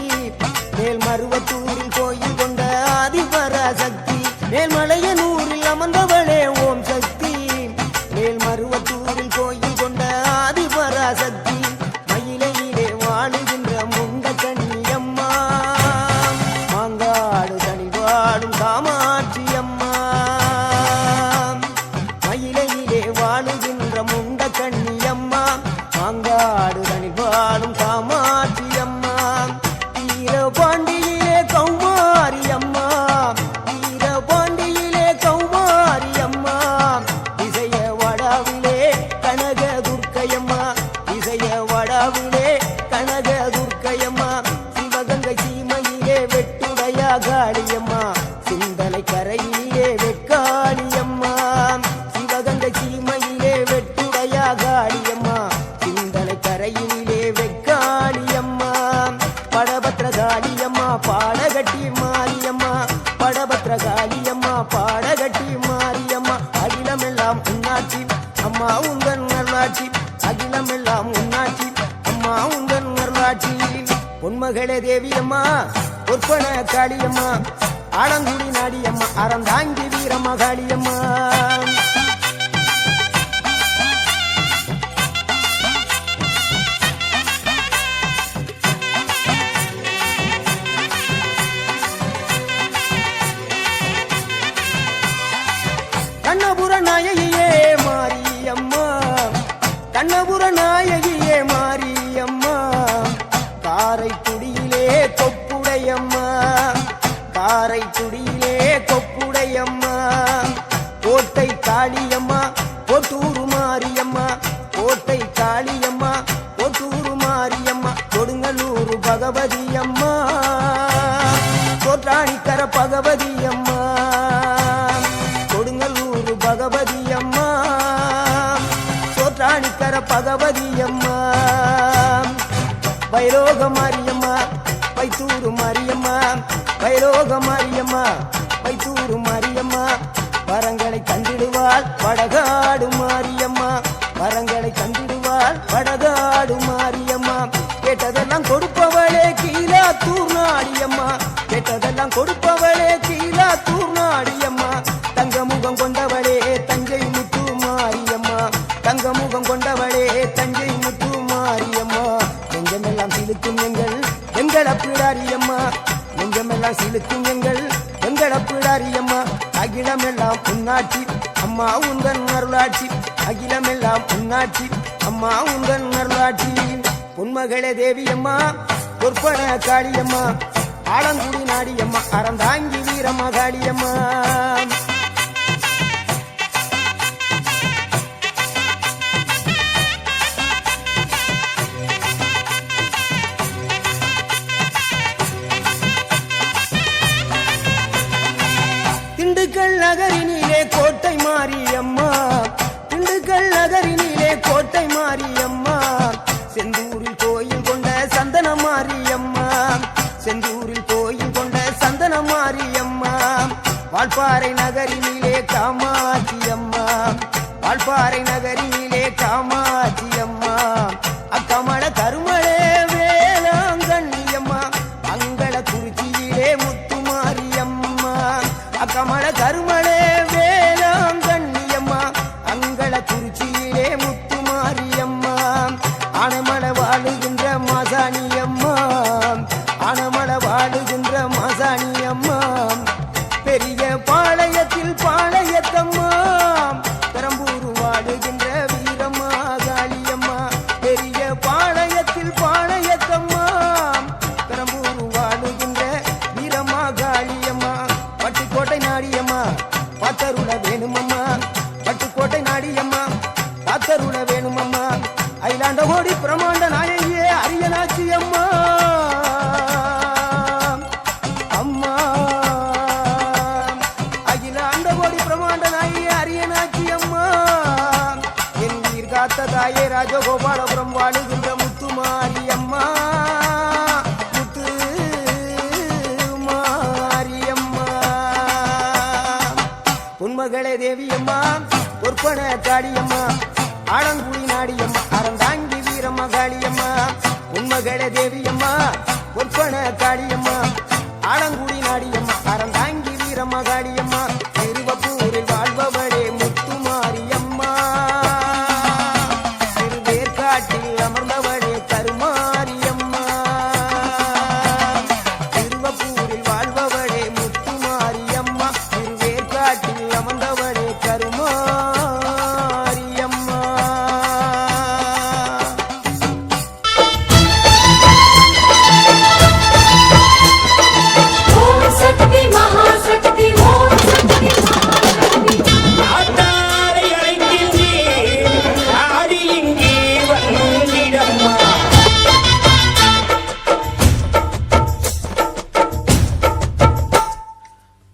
மேல்மருவத்தூரில் கோயில் கொண்ட ஆதிபராசக்தி மேல்மலையனூரில் அமர்ந்தவளே ஓம் சக்தி மேல்மருவத்தூரில் கோயில் கொண்ட ஆதிபராசக்தி மயிலையிலே வாழுகின்ற முண்ட கண்ணியம்மா மாங்காடு தனி வாழும் காமாட்சி அம்மா உந்தன் அருளாட்சி அகிலம் எல்லாம் உன்னாட்சி அம்மா உந்தன் அருளாட்சி பொன்மகளே தேவியம்மா பொற்பன காளியம்மா ஆலங்குடி நாடியம்மா அறந்தாங்கி வீரம்மா காளியம்மா கண்ணபுர நாயகியே மாரியம்மா கண்ணபுர நாயகியே மாரியம்மா காரைக்குடியிலே கொப்புடையம்மா காரைக்குடியிலே கொப்புடையம்மா கோட்டை காளியம்மா கோட்டூரு மாரியம்மா கோட்டை காளியம்மா கோட்டூரு மாரியம்மா கொடுங்கலூரு பகவதி அம்மா கோட்டாணிக்கர பகவதி அம்மா கொடுங்கலூரு பகவதி அம்மா சோற்றாணிக்கர பகவதி அம்மா வைரோக மாரியம்மா வைத்தூரு மாரியம்மா வைரோக மாரியம்மா வைத்தூரு மாரியம்மா வரங்களை கண்டிடுவாள் வடகாடு மாரியம்மா வரங்களை கண்டிடுவாள் வடகாடு மாரியம்மா கேட்டதெல்லாம் கொடுப்பவளே கீழாத்தூர் நாடியம்மா கேட்டதெல்லாம் கொடுப்பவளே கீழாத்தூர் நாடியம்மா தங்கமுகம் கொண்டவளே தஞ்சை முத்து மாரியம்மா தங்கமுகம் கொண்டவளே தஞ்சை முத்து மாரியம்மா நெஞ்சமெல்லாம் சிலுக்கும் எங்கள் அப்பிடாரியம்மா நெஞ்சமெல்லாம் சிலுக்கும் எங்கள் அப்பிடாரியம்மா அகிலமெல்லாம் உன்னாட்சி அம்மா உந்தன் அருளாட்சி அகிலமெல்லாம் உன்னாட்சி அம்மா உந்தன் அருளாட்சி பொன்மகளே தேவியம்மா பொற்பன காளியம்மா ஆலங்குடி நாடியம்மா அறந்தாங்கி வீரம்மா காளியம்மா திண்டுக்கல் நகரினிலே கோட்டை மாரியம்மா திண்டுக்கல் நகரினிலே கோட்டை மாரியம்மா செந்தூரில் கோயில் கொண்ட சந்தன மாரியம்மா செந்தூரில் கோயில் கொண்ட சந்தன மாரியம்மா வால்பாறை நகரினிலே காமாட்சியம்மா வால்பாறை நகரினிலே காமாட்சியம்மா அக்கமல கருமளே வேளாங்கண்ணியம்மா அங்கள குறிச்சியிலே முத்துமாரியம்மா அக்கமல கருமளே வேளாங்கண்ணியம்மா அங்கள குறிச்சியிலே முத்துமாரியம்மா ஆனமல வாழுகின்ற மாசாணியம்மா ஆனமல வாழுகின்ற மாசாணியம்மா பெரிய பாளையத்தில் பாளையத்தம்மா பெரம்பூர் வாழுகின்ற வீரம்மா காளியம்மா பெரிய பாளையத்தில் பாளையத்தம்மா பெரம்பூர் வாழுகின்ற வீரம்மா காளியம்மா பட்டுக்கோட்டை நாடியம்மா பாத்தருள வேணுமம்மா பட்டுக்கோட்டை நாடியம்மா பாத்தருள வேணுமம்மா அயிலாண்ட கோடி பிரமாண்ட நாயகியே அரியனாட்சி அம்மா அம்மா அகிலாண்ட கோடி பிரமாண்ட நாயகியே அரியனாட்சி அம்மா என் உயிர் காத்த தாயே ராஜகோபாலபுரம் வாழுகின்ற முத்துமாரி அம்மா முத்து மாரியம்மா பொன்மகளே தேவியம்மா பொற்பன காளியம்மா ஆலங்குடி நாடியம்மா அறந்தாங்கி வீரம்மா காளியம்மா பொன்மகளே தேவியம்மா பொற்பன காளியம்மா ஆலங்குடி நாடியம்மா அறந்தாங்கி வீரம்மா காளியம்மா திருவப்பூரில் வாழ்பவளே முத்துமாரியம்மா திருவேற்காட்டில் அமர்ந்தவளே கருமாரியம்மா திருவப்பூரில் வாழ்பவளே முத்துமாரியம்மா திருவேற்காட்டில் அமர்ந்தவளே கருமாரியம்மா ஓம் சக்தி மகாசக்தி ஓம் சக்தி மகாசக்தி ஆத்தாரை அழைக்கின்றேன் ஆடி இங்கே வந்திடம்மா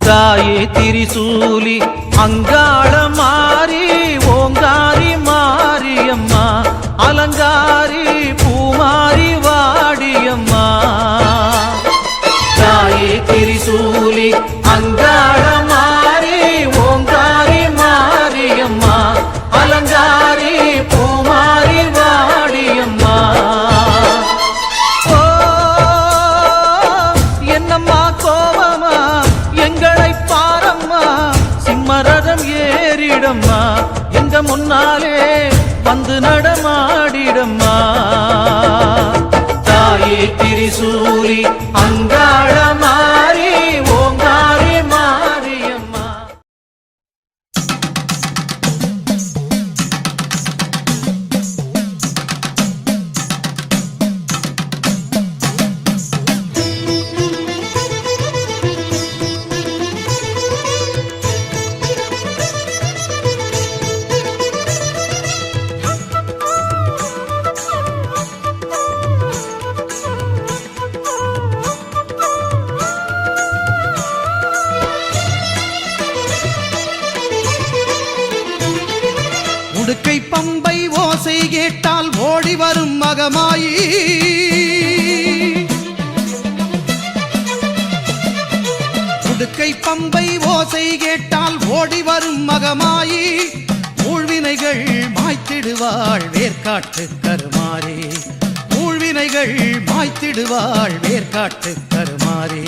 தாயே திரிசூலி அங்காள மாறி ஓங்காரி மாரியம்மா அலங்காரி பூமாரி வாடியம்மா தாயே திரிசூலி அங்காள மாறி ஓங்காரி மாரியம்மா அலங்காரி வந்து நடமாடிடம்மா தாயே திரிசூலி அங்காள மாறி ஓங்காரி மாரியம்மா. உடுக்கை பம்பை ஓசை கேட்டால் ஓடி வரும் மகமாயி உடுக்கை பம்பை ஓசை கேட்டால் ஓடி வரும் மகமாயி ஊழ்வினைகள் மாய்த்திடுவாள் வேர்க்காட்டு கருமாறி ஊழ்வினைகள் மாய்த்திடுவாள் வேர்க்காட்டு கருமாறி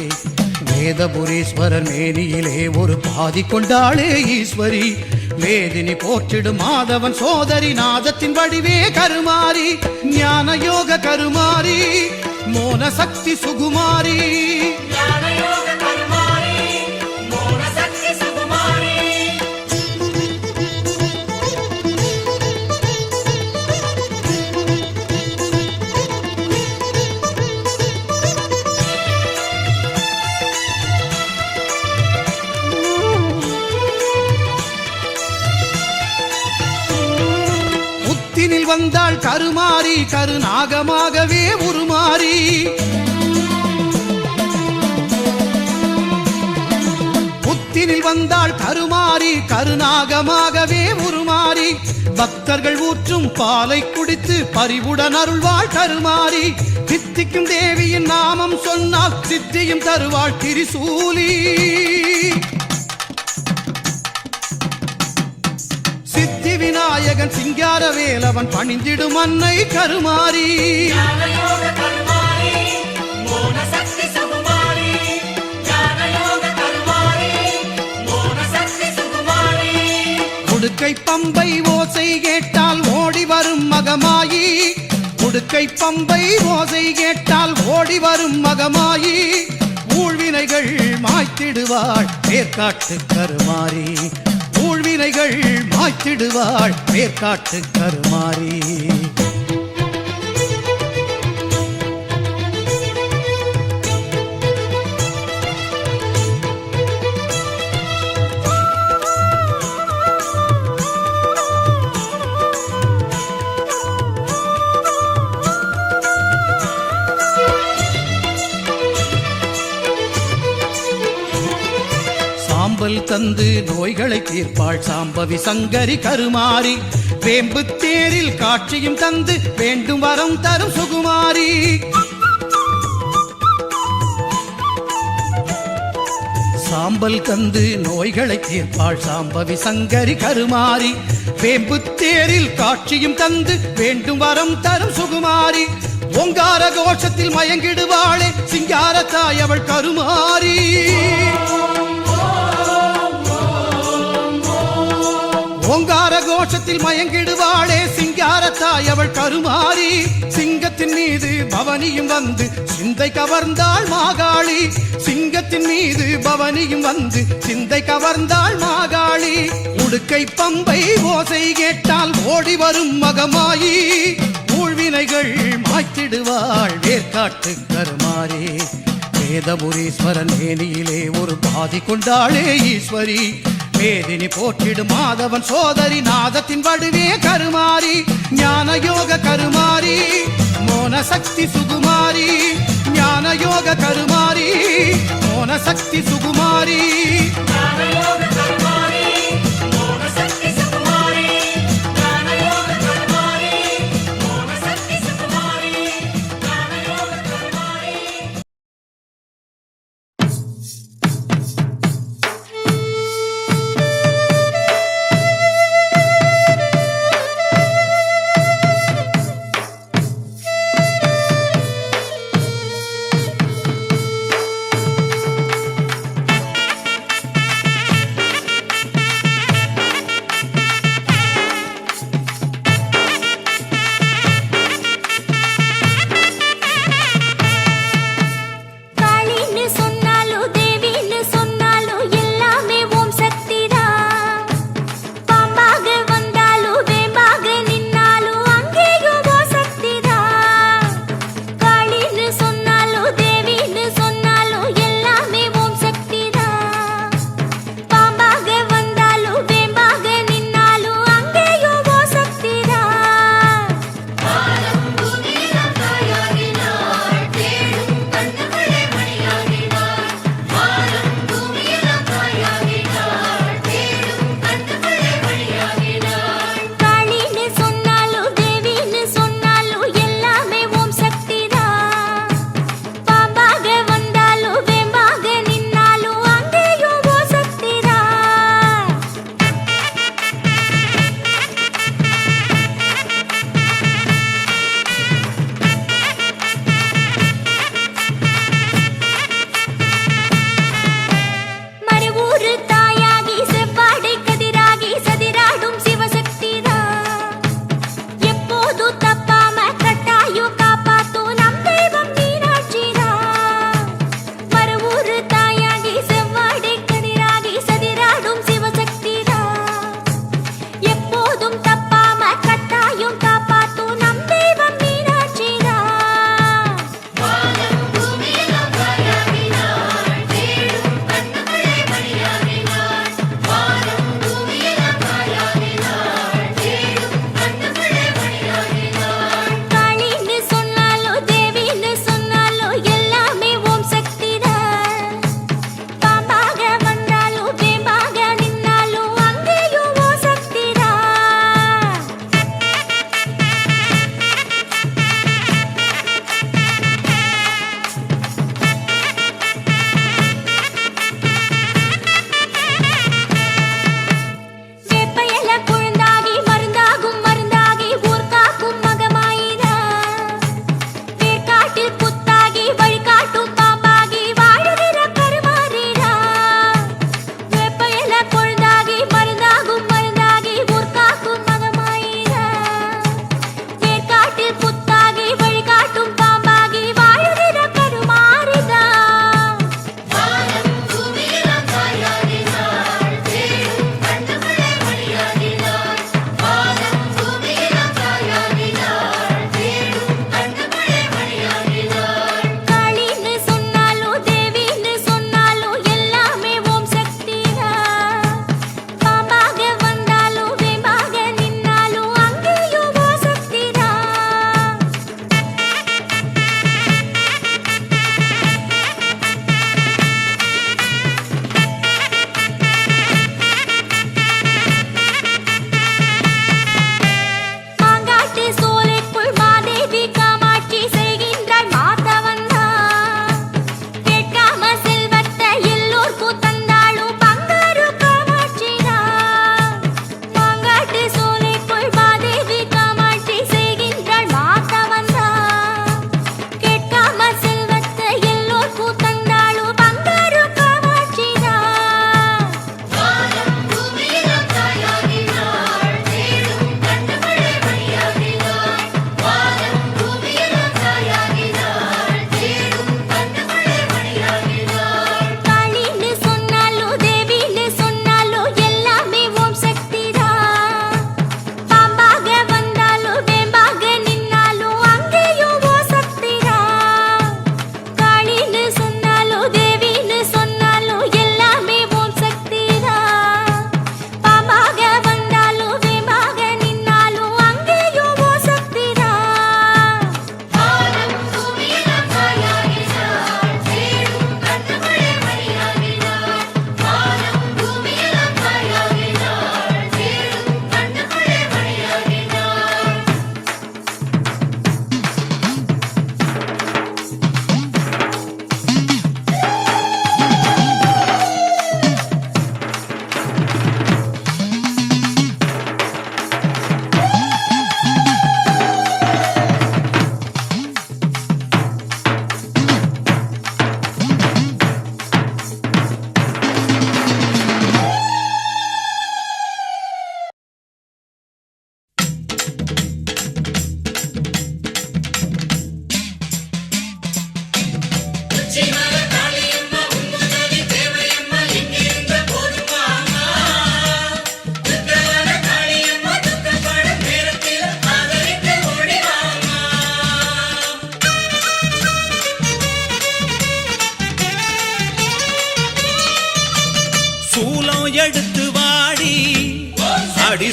வேதபுரீஸ்வரர் மேனியிலே ஒரு பாதி கொண்டாளே ஈஸ்வரி வேதினி போற்றிடும் மாதவன் சோதரி நாதத்தின் வடிவே கருமாரி ஞான யோக கருமாரி மோன சக்தி சுகுமாரி புத்தினில் வந்தாள் கருமாரி கருநாகமாகவே உருமாறி புத்தினில் வந்தாள் கருமாரி கருநாகமாகவே உருமாறி பக்தர்கள் ஊற்றும் பாலை குடித்து பரிவுடன் அருள்வாள் கருமாரி சித்திக்கும் தேவியின் நாமம் சொன்னால் சித்தியும் தருவாள் திரிசூலி சித்தி விநாயகன் சிங்கார வேலவன் பணிந்திடும் அன்னை கருமாரி உடுக்கை பம்பை ஓசை கேட்டால் ஓடி வரும் மகமாயி உடுக்கை பம்பை ஓசை கேட்டால் ஓடி வரும் மகமாயி ஊழ்வினைகள் மாய்த்திடுவாள் வேர்க்காட்டு கருமாரி ஊழ்வினைகள் மாய்த்திடுவாள் வேர்க்காட்டு கருமாரி சாம்பல் தந்து நோய்களை தீர்ப்பாள் சாம்பவி சங்கரி கருமாரி வேம்பு தேரில் காட்சியும் தந்து வேண்டும் வரம் தரும் சுகுமாரி சாம்பல் தந்து நோய்களை தீர்ப்பாள் சாம்பவி சங்கரி கருமாரி வேம்பு தேரில் காட்சியும் தந்து வேண்டும் வரம் தரும் சுகுமாரி ஓங்கார கோஷத்தில் மயங்கிடுவாளே சிங்கார தாய் அவள் கருமாரி ஓங்கார கோஷத்தில் மயங்கிடுவாளே சிங்காரத்தாய் அவள் கருமாரி சிங்கத்தின் மீது பவனியும் வந்து சிந்தை கவர்ந்தாள் மாகாளி சிங்கத்தின் மீது பவனியும் வந்து சிந்தை கவர்ந்தாள் மாகாளி உடுக்கை பம்பை ஓசை கேட்டால் ஓடி வரும் மகமாயி ஊழ்வினைகள் மாய்த்திடுவாள் வேர்க்காட்டு கருமாரி வேதபுரீஸ்வரன் மேனியிலே ஒரு பாதி கொண்டாளே ஈஸ்வரி வேதினி போற்றிடும் மாதவன் சோதரி நாதத்தின் வடுவே கருமாரி ஞான யோக கருமாரி மோன சக்தி சுகுமாரி ஞான யோக கருமாரி மோன சக்தி சுகுமாரி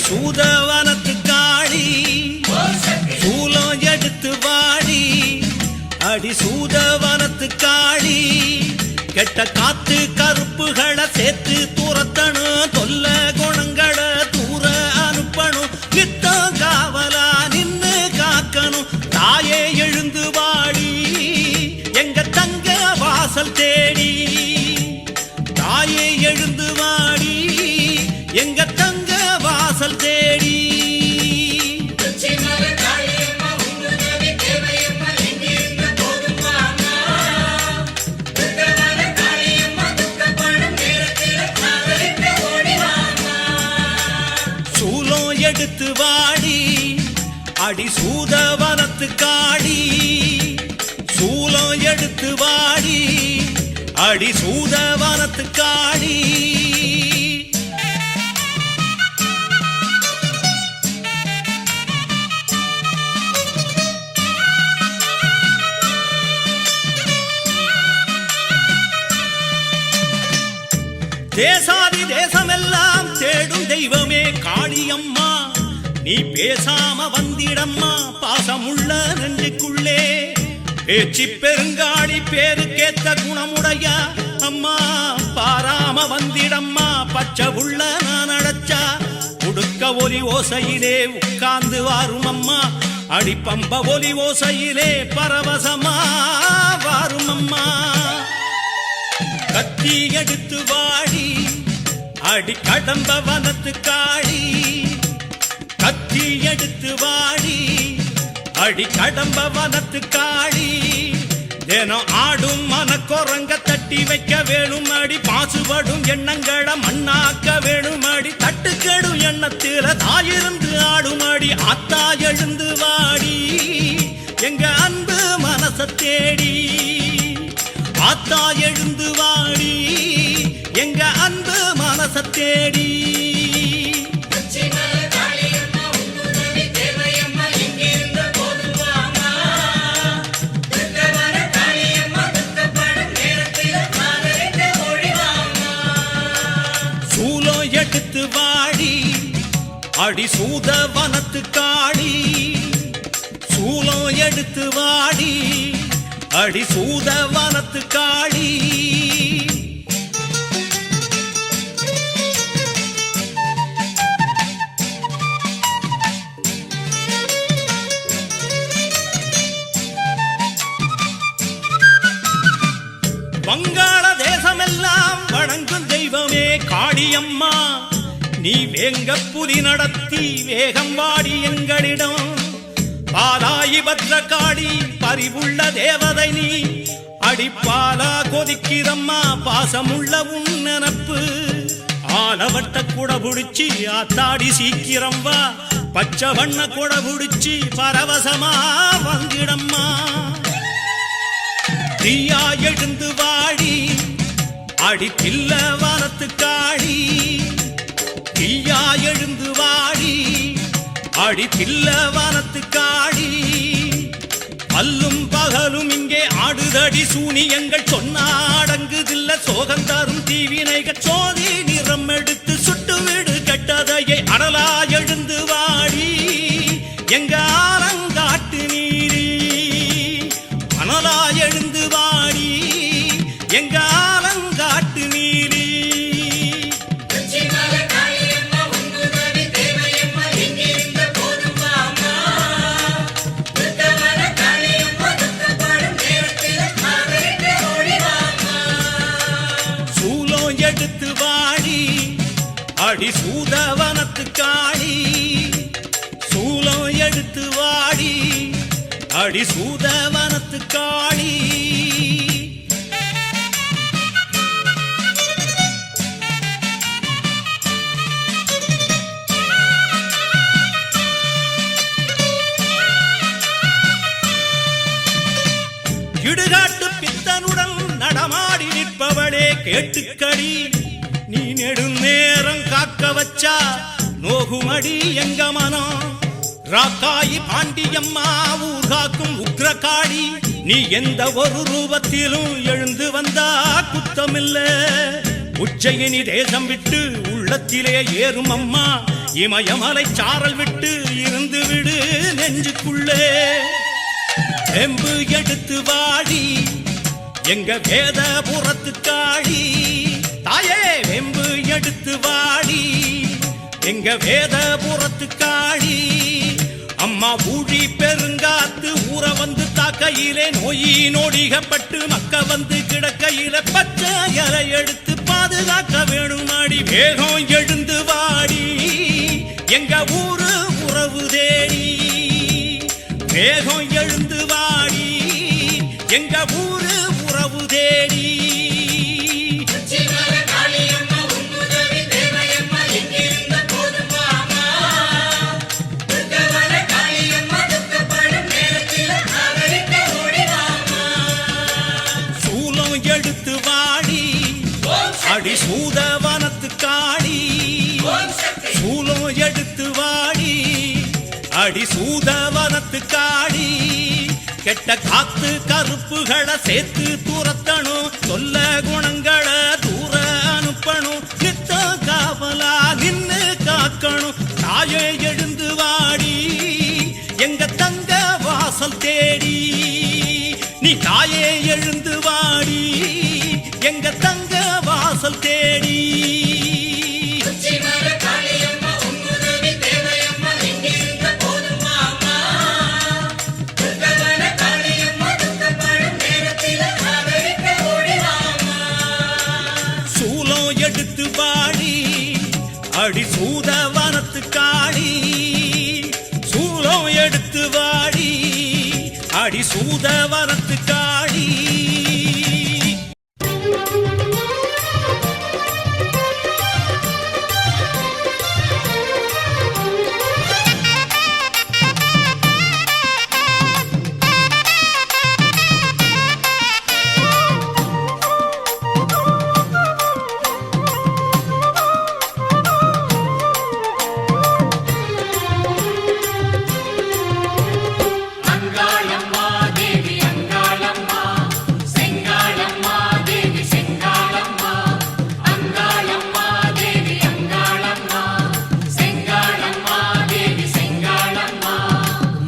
சூதவனத்து காளி சூலம் எடுத்து வாடி அடி சூதவனத்து காளி கெட்ட காத்து கருப்புகளை சேர்த்து துரத்தணும் தொல்ல குணங்களை தூர அனுப்பணும் நித்தம் காவலா நின்னு காக்கணும் தாயே எழுந்து வாடி எங்க தங்க வாசல் தேடி தாயே எழுந்து வாடி எங்க தங்க வாசல் தேடி சூலம் எடுத்து வாடி அடி சூதவனத்து காடி சூலம் எடுத்து வாடி அடி சூதவனத்து காடி தேசாதி தேசமெல்லாம் தேடும் தெய்வமே காளியம்மா நீ பேசாம வந்திடம்மா பாசமுள்ள நெஞ்சுக்குள்ளே பேச்சு பெருங்காளி பேருக்கேத்த குணமுடைய அம்மா பாராம வந்திடம்மா பச்சை உள்ள நான் அடைச்சா உடுக்க ஒலி ஓசையிலே உட்கார்ந்து வாரும் அம்மா அடிப்பம்ப ஒலி ஓசையிலே பரவசமா வாரும் அம்மா கத்தி எடுத்து வாடி அடி கடம்ப வனத்து காளி கத்தி எடுத்து வாடி அடி கடம்ப வனத்து காளி தினம் ஆடும் மனக்குரங்க தட்டி வைக்க வேணும் அடி பாசுபடும் எண்ணங்களை மண்ணாக்க வேணும் அடி தட்டுக்கெடும் எண்ணத்தில தாயிருந்து ஆடும் அடி ஆத்தா எழுந்து வாடி எங்க அன்பு மனச தேடி ஆத்தா எழுந்து வாடி எங்க அன்பு மனச தேடி சூலம் எடுத்து வாடி அடி சூதவனத்து காளி சூலம் எடுத்து வாடி அடி சூதவனத்து காளி வங்காள தேசமெல்லாம் வணங்கும் தெய்வமே காளியம்மா நீ வேங்க புலி நடத்தி வேகம் வாடி எங்களிடம் பாலாயி பத்ரகாளி பரிவுள்ள தேவதை நீ அடிப்பாலா கொதிக்கிறம்மா பாசமுள்ள உன் நினப்பு ஆலவட்ட கூட புடிச்சி ஆத்தாடி சீக்கிரம் வா பச்சை வண்ண கூட புடிச்சி பரவசமா வந்திடம்மா தீயா எழுந்து வாடி அடி பில்ல வனத்து காளி தீயா எழுந்து வாடி அடி பில்ல வனத்து காளி அல்லும் பகலும் இங்கே ஆடுதடி சூனியங்கள் சொன்னாடங்குதில்ல சோகந்தாரும் தீவினைகள் சோதி நிறம் எடுத்து சுட்டு வீடு கட்டதையை அடலா எழுந்து வாடி எங்க ஆலங்காட்டு நீரி அனலா எழுந்து வாடி எங்க ஆலங்காட்டு நீரி சூலம் எடுத்து வாடி அடி சூதவனத்து காளி சூலம் எடுத்து வாடி அடி சூதவனத்து காளி இடுகாட்டு பித்தனுடன் நடமாடி நிற்பவளே கேட்டுக்கடி நீ நெடுநேரம் காக்க வச்சா நோகுமடி எங்க மனம் ராக்காயி பாண்டியம்மா ஊர் காக்கும் உக்ரகாளி நீ எந்த ஒரு ரூபத்திலும் எழுந்து வந்தா குத்தமில்ல உச்சயினி தேசம் விட்டு உள்ளத்திலே ஏறும் அம்மா இமயமலை சாரல் விட்டு இருந்து விடு நெஞ்சுக்குள்ளே செம்பு எடுத்து வாடி எங்க வேதபுரத்து காளி தாயே வெம்பு எடுத்து வாடி எங்க வேதபுரத்து காளி அம்மா ஊழி பெருங்காத்து ஊற வந்து தாக்கையிலே நோயி நொடிகப்பட்டு மக்க வந்து கிடக்கையில பச்சை இலை எடுத்து பாதுகாக்க வேணுமாடி வேகம் எழுந்து வாடி எங்க ஊரு உறவு தேடி வேகம் எழுந்து வாடி எங்க ஊரு உறவு தேடி சூலம் எடுத்து வாடி அடி சூதவனத்து காடி சூலம் எடுத்து வாடி அடி சூதவனத்து காடி கெட்ட காத்து கருப்புகளை சேர்த்து துரத்தணும் சொல்ல குணங்களை தூர அனுப்பணும் நித்த காவலா நின்னு காக்கணும் தாயே எழுந்து வாடி எங்க தங்க வாசல் தேடி நீ தாயே எழுந்து வாடி எங்க தங்க வாசல் தேடி சூலம் எடுத்து வாடி அடி சூதவனத்து காடி சூலம் எடுத்து வாடி அடி சூதவனத்து காடி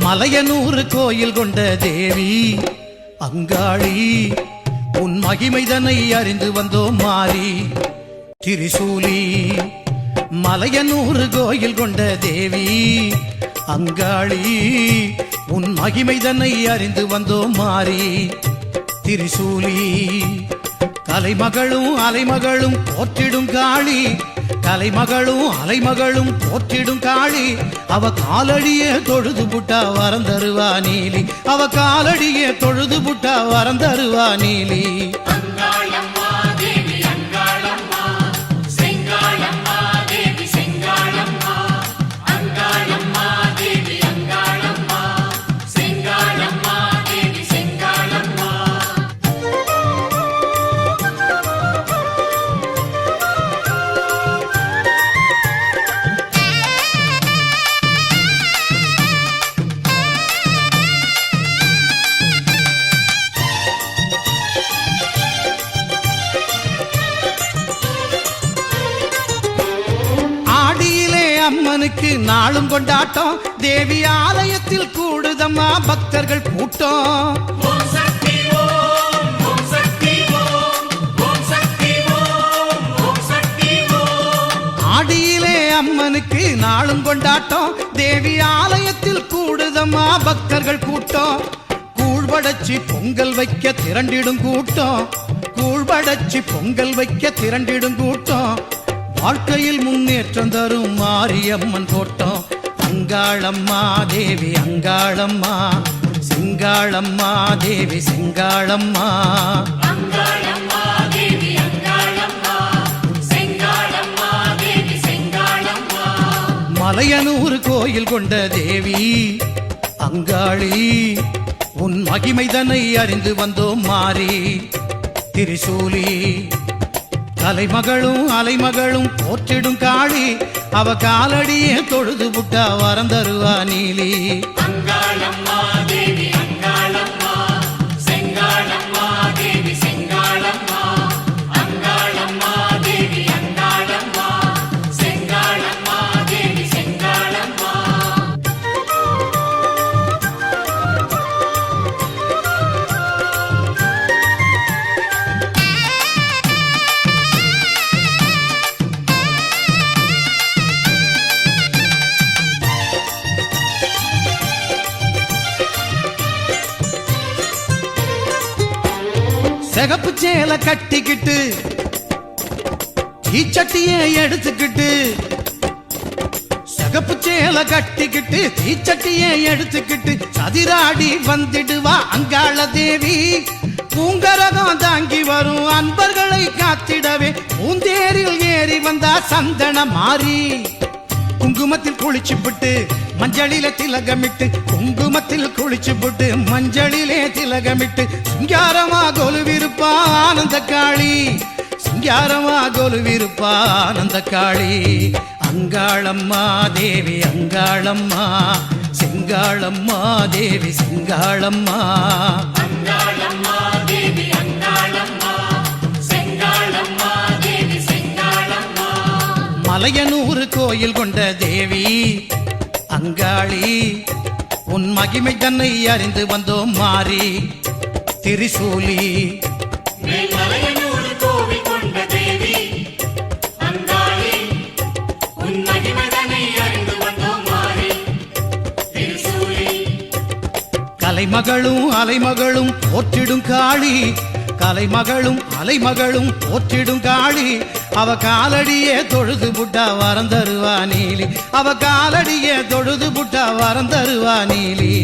மலையனூர் கோயில் கொண்ட தேவி அங்காளி உன் மகிமைதனை அறிந்து வந்தோம் மாறி திரிசூலி மலையனூர் கோயில் கொண்ட தேவி அங்காளி உன் மகிமைதனை அறிந்து வந்தோம் மாறி திரிசூலி கலைமகளும் அலைமகளும் போற்றிடும் காளி கலைமகளும் அலைமகளும் போற்றிடும் காளி அவ காலடியே தொழுது புட்டா வரம் தருவா நீலி அவ காலடியே தொழுது புட்டா வரம் தருவா நீலி அம்மனுக்கு நாளும் கொண்டாட்டம் தேவி ஆலயத்தில் கூடுதம்மா பக்தர்கள் கூட்டம் ஆடியிலே அம்மனுக்கு நாளும் கொண்டாட்டம் தேவி ஆலயத்தில் கூடுதம்மா பக்தர்கள் கூட்டம் கூழ்வடச்சி பொங்கல் வைக்க திரண்டிடும் கூட்டம் கூழ்வடச்சி பொங்கல் வைக்க திரண்டிடும் கூட்டம் வாழ்க்கையில் முன்னேற்றம் தரும் மாரியம்மன் கோட்டம் அங்காளம்மா தேவி அங்காளம்மா சிங்காளம்மா தேவி சிங்காளம்மா மலையனூர் கோயில் கொண்ட தேவி அங்காளி உன் மகிமைதனை அறிந்து வந்தோம் மாறி திரிசூலி கலைமகளும் அலைமகளும் போற்றிடும் காளி அவ காலடியே தொழுது புட்டா வரம் தருவா நீலி அங்காளம்மா தேவி சிகப்பு சேலை கட்டிக்கிட்டு தீச்சட்டிய எடுத்துக்கிட்டு சிகப்பு சேலை கட்டிக்கிட்டு தீச்சட்டிய எடுத்துக்கிட்டு சதிராடி வந்துடுவா அங்காள தேவி பூங்கரகம் தாங்கி வரும் அன்பர்களை காத்திடவே பூந்தேரில் ஏறி வந்தா சந்தன மாறி குங்குமத்தில் குளிச்சுப்புட்டு மஞ்சளிலே திலகமிட்டு குங்குமத்தில் குளிச்சுப்புட்டு மஞ்சளிலே திலகமிட்டு சிங்காரமா கொலுவிருப்பா ஆனந்த காளி சிங்காரமா கொலுவிருப்பா ஆனந்த காளி அங்காளம்மா தேவி அங்காளம்மா செங்காளம்மா தேவி செங்காளம்மா மலையனூர் கோயில் கொண்ட தேவி அங்காளி உன் மகிமை தன்னை அறிந்து வந்தோம் மாறி திரிசூலி கலைமகளும் அலைமகளும் போற்றிடும் காளி கலைமகளும் அலைமகளும் போற்றிடும் காளி அவ காலடியே தொழுது புட்டா வரம் தருவா நீலி அவ காலடியே தொழுது புட்டா வரம் தருவா நீலி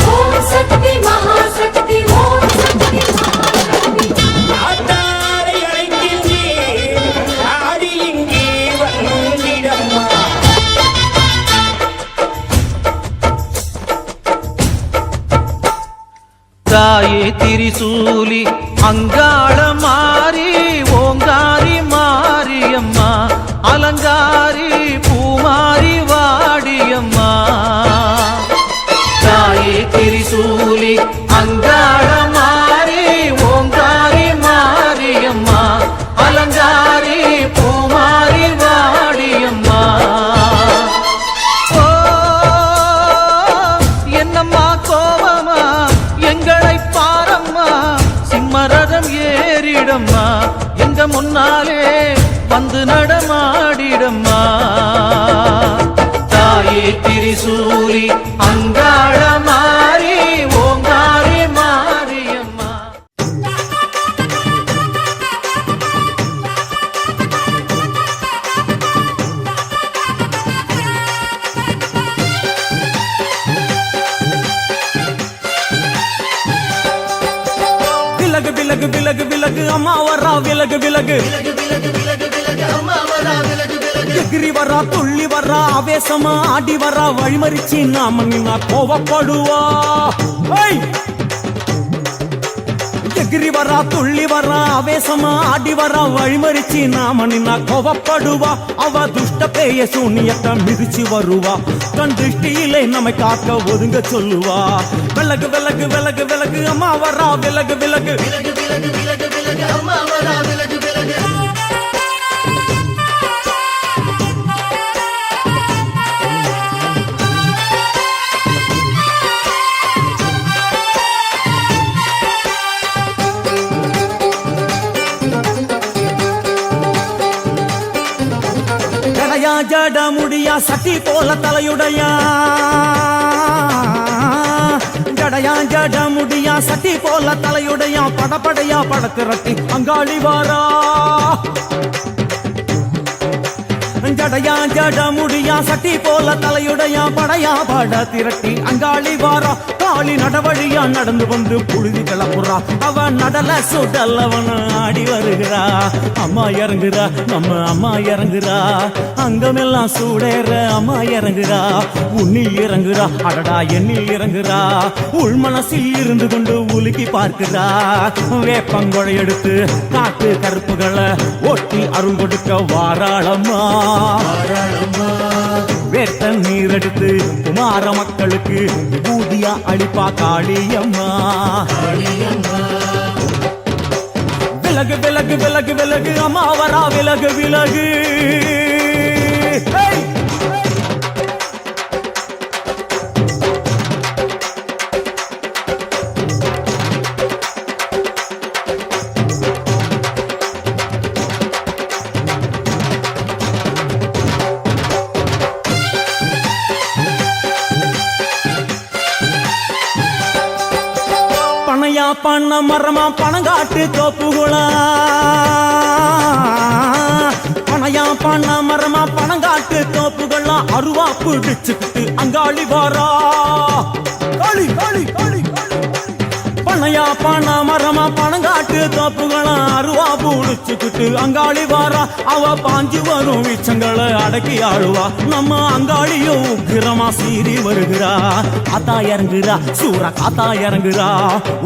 ஓம் சக்தி மகாசக்தி ஓம் சக்தி மகாசக்தி ஆத்தாரை அழைக்கின்றேன் ஆடி இங்கே வந்திடம்மா தாயே திரிசூலி அங்காள மாறி ஓங்காரி மாரியம்மா அலங்காரி பூமாரி வாடியம்மா தாயே திரிசூலி அங்காள மாறி ஓங்காரி மாரியம்மா அலங்காரி பூமாரி வாடியம்மா ஓ என்னம்மா கோவமா எங்களை பாரம்மா சிம்மரதம் ஏறிடம்மா எங்க முன்னாலே வந்து நடமாடிடம்மா தாயே திரிசூலி அங்காள மாறி ஓங்காரி மாரியம்மா விலகு விலகு விலகு விலகு அம்மா வரா விலகு விலகு எகிரி வரா துள்ளி வரா ஆவேசமா ஆடி வரா வழிமறிச்சு நாம நின்னா கோவப்படுவா ஐ! எகிரி வரா துள்ளி வரா ஆவேசமா ஆடி வரா வழிமறிச்சு நாம நின்னா கோவப்படுவா அவ துஷ்ட பேய சூனியத்தை மிதிச்சு வருவா கண் திருஷ்டியிலே நம்மை காக்க ஒதுங்க சொல்லுவா விலகு விலகு விலகு விலகு அம்மா வரா விலகு விலகு ஜடையா ஜட முடியா சட்டி போல தலையுடையா ஜடையா ஜட முடியா சட்டி போல தலையுடையா படபடையா படத்திரட்டி அங்காளி வாரா ஜடையா ஜட முடியா சட்டி போல தலையுடையா படையா பட திரட்டி அங்காளி வாரா காளி நடவழியா நடந்து வந்து புழுதி கிளப்புறா அவ நடல சுடல்லவன ஆடி வருகிறா அம்மா இறங்குறா நம்ம அம்மா இறங்குறா அங்கமெல்லாம் சூடேற அம்மா இறங்குறா உன்னில் இறங்குறா அடடா எண்ணில் இறங்குறா உள் மனசில் இருந்து கொண்டு உலுக்கி பார்க்கிறா வேப்பங்கொழை எடுத்து காட்டு கருப்புகளை ஒட்டி அருள் கொடுக்க வாராளம்மா வேட்ட நீர் எடுத்து குமார மக்களுக்கு விபூதியா அளிப்பா காளியம்மா விலகு விலகு விலகு விலகு அம்மா வரா விலகு விலகு பண்ண மரமா பணங்காட்டு தோப்புகளா பனையா பண்ண மரமா பணங்காட்டு தோப்புகள்லாம் அருவா பிடிச்சுக்கிட்டு அங்காளி வாரா காளி காளி காளி பனையா பண்ண மரமா பணங்காட்டு தோப்புகளாம் அருவா பிடிச்சுக்கிட்டு அங்காளி வாரா அவ பாஞ்சு வரும் வீச்சங்களை அடக்கி ஆளுவா நம்ம அங்காளியும் உக்கிரமா சீறி வருகிறா காத்தா இறங்குறா சூற காத்தா இறங்குறா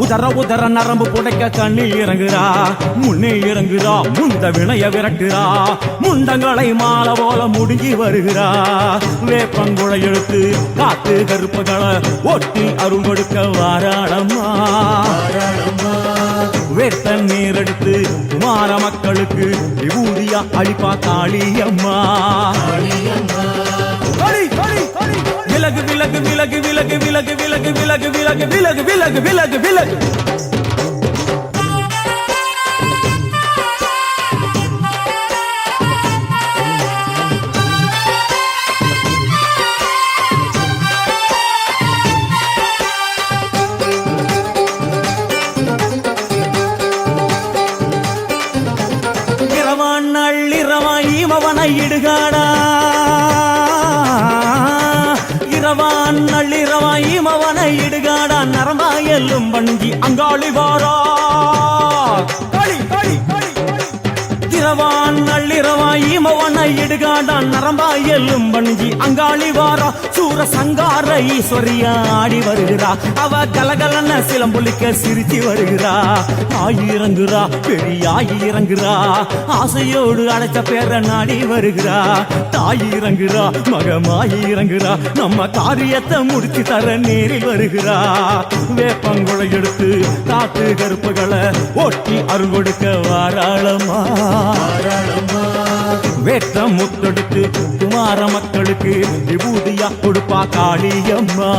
உதற உதற நரம்பு புடைக்க கண்ணில் இறங்குறா முன்னே இறங்குறா முந்த வினைய விரட்டுறா முண்டங்களை மாலை போல முடிஞ்சு வருகிறா வேப்பங்குழை எடுத்து காத்து கருப்புகளை ஒட்டி அருள் கொடுக்க வாராளம்மா வேட்ட நீர் எடுத்து குமார மக்களுக்கு விபூதியா அழிப்பா காளியம்மா விலகு விலகு விலகு விலகு விலகு விலகு விலகு விலகு விலகு விலகு விலகு விலகு இடுகாடா இரவான் நள்ளிரவா இமவனை இடுகாடா நரம்பா எல்லும் பணிஞ்சி அங்காளி வாரா களி களி களி இரவான் நள்ளிரவா இமவனை இடுகாடா நரம்பா எல்லும் பணிஞ்சி அங்காளி வாரா சூர சங்கார ஈஸ்வரியா ஆடி வருகிறா அவ கலகலன சிலம்புலிக்க சிரிச்சு வருகிறா ஆயிரங்குறா பெரியாயி இறங்குறா ஆசையோடு அடைச்ச பேர நாடி வருகிறா தாயிரங்குறா மகமாயி இறங்குறா நம்ம காரியத்தை முடிச்சு தர நேரில் வருகிறா வேப்பங்குழை எடுத்து காத்து கருப்புகளை ஒட்டி அருள் கொடுக்க வாராளமா வேட்ட முத்தெடுத்து குமார மக்களுக்கு விபூதியா கொடுப்பா காளியம்மா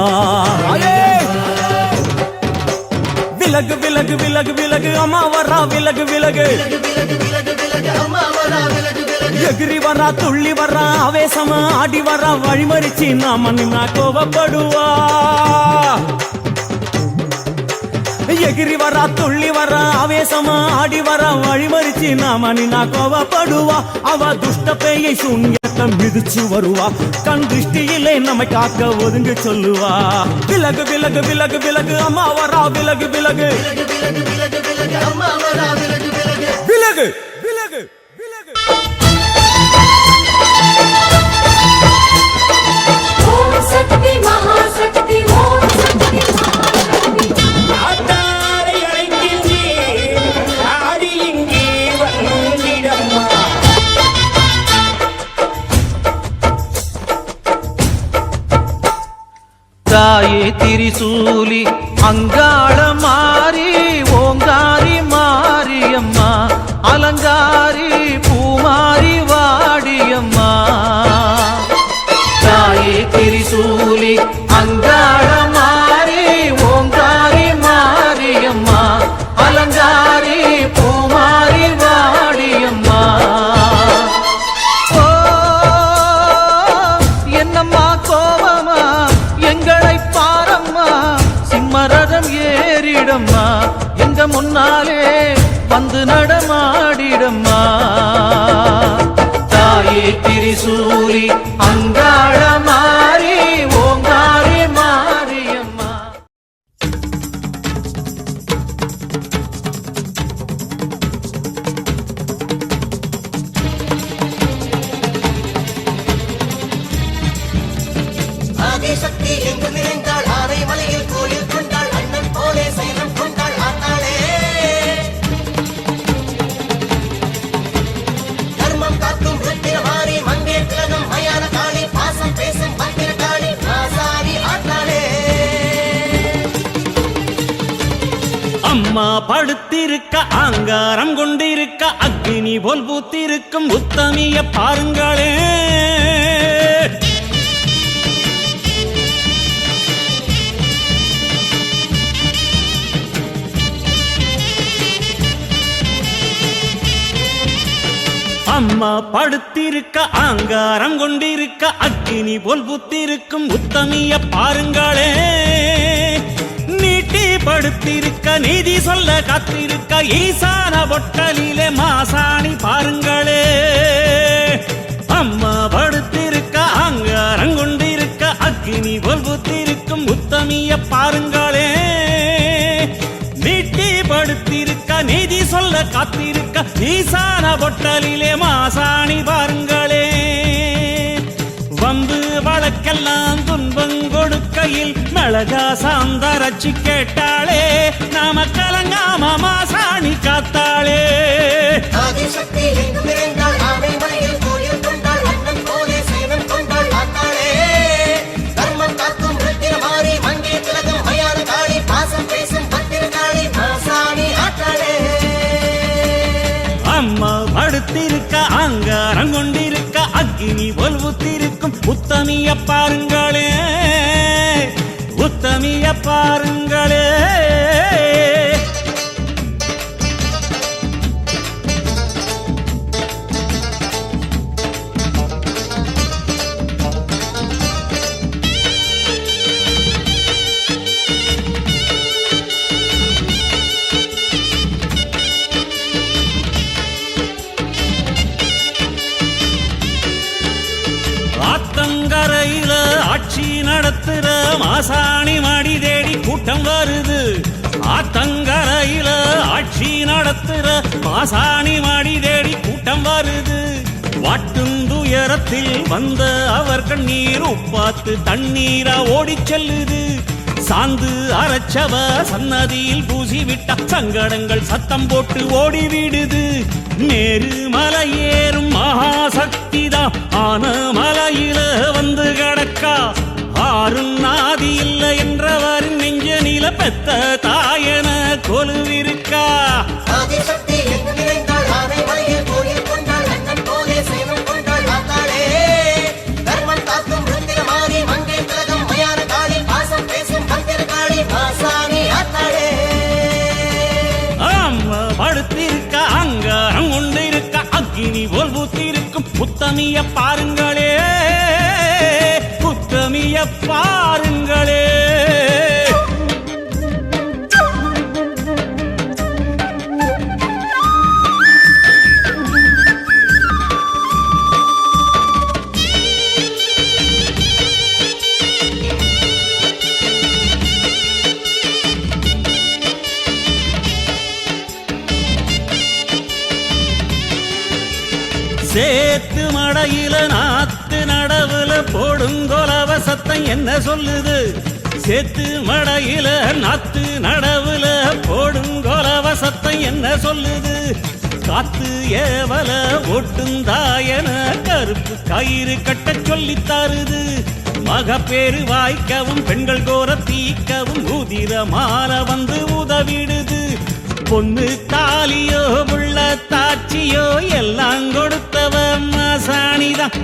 விலகு விலகு விலகு விலகு அம்மா வரா விலகு விலகு எகிரி வரா துள்ளி வரா ஆவேசமா ஆடி வரா வழிமறிச்சு நாம நின்னா கோவப்படுவா எகிரி வரா துள்ளி வரா ஆவேசமா ஆடி வரா வழிமறிச்சு நாம நின்னா கோவப்படுவா அவ துஷ்ட பேயை சூன்யத்தை மிதிச்சு வருவா கண் திருஷ்டியிலே நம்மை காக்க ஒதுங்க சொல்லுவா விலகு விலகு விலகு விலகு அம்மா வரா விலகு விலகு விலகு விலகு விலகு ஓம் சக்தி மகாசக்தி ஓம் சக்தி மகாசக்தி ஆத்தாரை அழைக்கின்றேன் ஆடி இங்கே வந்திடம்மா தாயே திரிசூலி அங்காள மாறி ஓங்காரி மாரியம்மா அலங்காரி பூமாரி வாடியம்மா தாயே திரிசூலி அங்காள மாறி ஓங்காரி மாரியம்மா அலங்காரி பூமாரி வாடியம்மா என்னம்மா கோவமா எங்களை பாரம்மா சிம்மரதம் ஏறிடம்மா எங்க முன்னாலே வந்து நடமாடிடம்மா தாயே திரிசூலி அங்காள மாறி ஓங்காரி மாரியம்மா ஆதிசக்தி எங்கு நிறைந்தாள் ஆரை மலையில் கோயில் கொண்டாள் அண்ணன் போலே சைனம் கொண்டாள் ஆத்தாளே தர்மம் காக்கும் ருத்திரமாரி மங்கே திலகம் மயான காளி பாசம் பேசும் பத்திர காளி ராசாரி ஆத்தாளே அம்மா படுத்திருக்க ஆங்காரம் கொண்டிருக்க அக்னி போல் பூத்திருக்கும் உத்தமிய பாருங்களே அம்மா படுத்திருக்க ஆங்காரம் கொண்டிருக்க அக்னி போல் புத்திருக்கும் உத்தமிய பாருங்களே நீட்ட நீட்டி படுத்திருக்க நீதி சொல்ல காத்திருக்க ஈசான பொட்டலிலே மாசாணி பாருங்களே அம்மா படுத்திருக்க அங்காரங்கொண்டிருக்க அக்கினி போல் புத்திருக்கும் உத்தமிய பாருங்களே நீட்டி படுத்திருக்க நீதி சொல்ல காத்திருக்க ஈசான பொட்டலிலே மாசாணி பாருங்களே வம்பு வழக்கெல்லாம் துன்பம் கொடுக்கையில் மிளகா சாந்தரச்சி கேட்டாளே நாம கலங்காம மாசாணி காத்தாளே ஆதிசக்தி எங்கும் நிறைந்தாள் ஆமை மலையில் கோயில் கொண்டாள் அண்ணன் போலே சேனம் கொண்டாள் ஆத்தாளே தர்மம் காக்கும் ருத்திரமாரி மங்கே திலகம் மயான காளி பாசம் பேசும் பத்திர காளி மாசாணி ஆத்தாளே அம்மா படுத்திருக்க அங்காரம் கொண்டிருக்க அக்கினி போல் புத்திருக்கும் உத்தமிய பாருங்களே உத்தமிய பாருங்களே ஆத்தங்கரையில ஆட்சி நடத்துற மாசாணி மடி தேடி கூட்டம் வருது ஆத்தங்கரையில ஆட்சி நடத்துற மாசாணி மடி தேடி கூட்டம் வருது வாட்டுந்துயரத்தில் வந்த அவர் கண்ணீர் உப்பாத்து தண்ணீரா ஓடிச் செல்லுது சாந்து அரைச்சவ சன்னதியில் பூசி விட்ட சங்கடங்கள் சத்தம் போட்டு ஓடிவிடுது நேரு மலையேறும் மகாசக்திதான் ஆன மலையில வந்து கிடக்கா ஆறும் நாதி இல்லை என்றவரின் நெஞ்ச நில பெத்த தாயன கொலுவிருக்கா ஆதிசக்தி எங்கும் நிறைந்தாள் ஆமை மலையில் கோயில் கொண்டாள் அண்ணன் போலே சேனம் கொண்டாள் ஆத்தாளே தர்மம் காக்கும் ருத்திரமாரி மங்கே திலகம் மயான காளி பாசம் பேசும் பத்திர காளி மாசாணி ஆத்தாளே அம்மா படுத்திருக்க அங்காரம் கொண்டிருக்க அக்கினி போல் புத்திருக்கும் உத்தமிய பாருங்களே உத்தமிய பாருங்களே சேத்து மடையில நாத்து நடவுல போடுங்கொலவ சத்தம் என்ன சொல்லுது சேத்து மடையில நாத்து நடவுல போடுங்கொலவ சத்தம் என்ன சொல்லுது காத்து ஏவல ஒட்டுந்தாயன கருப்பு கயிறு கட்ட சொல்லித் தருது மகப்பேறு வாய்க்கவும் பெண்கள் கோர தீக்கவும் உதிர மாற வந்து உதவிடுது பொண்ணு தாலியோ உள்ள தாட்சியோ எல்லாம் கொடுத்தவ மாசாணிதான்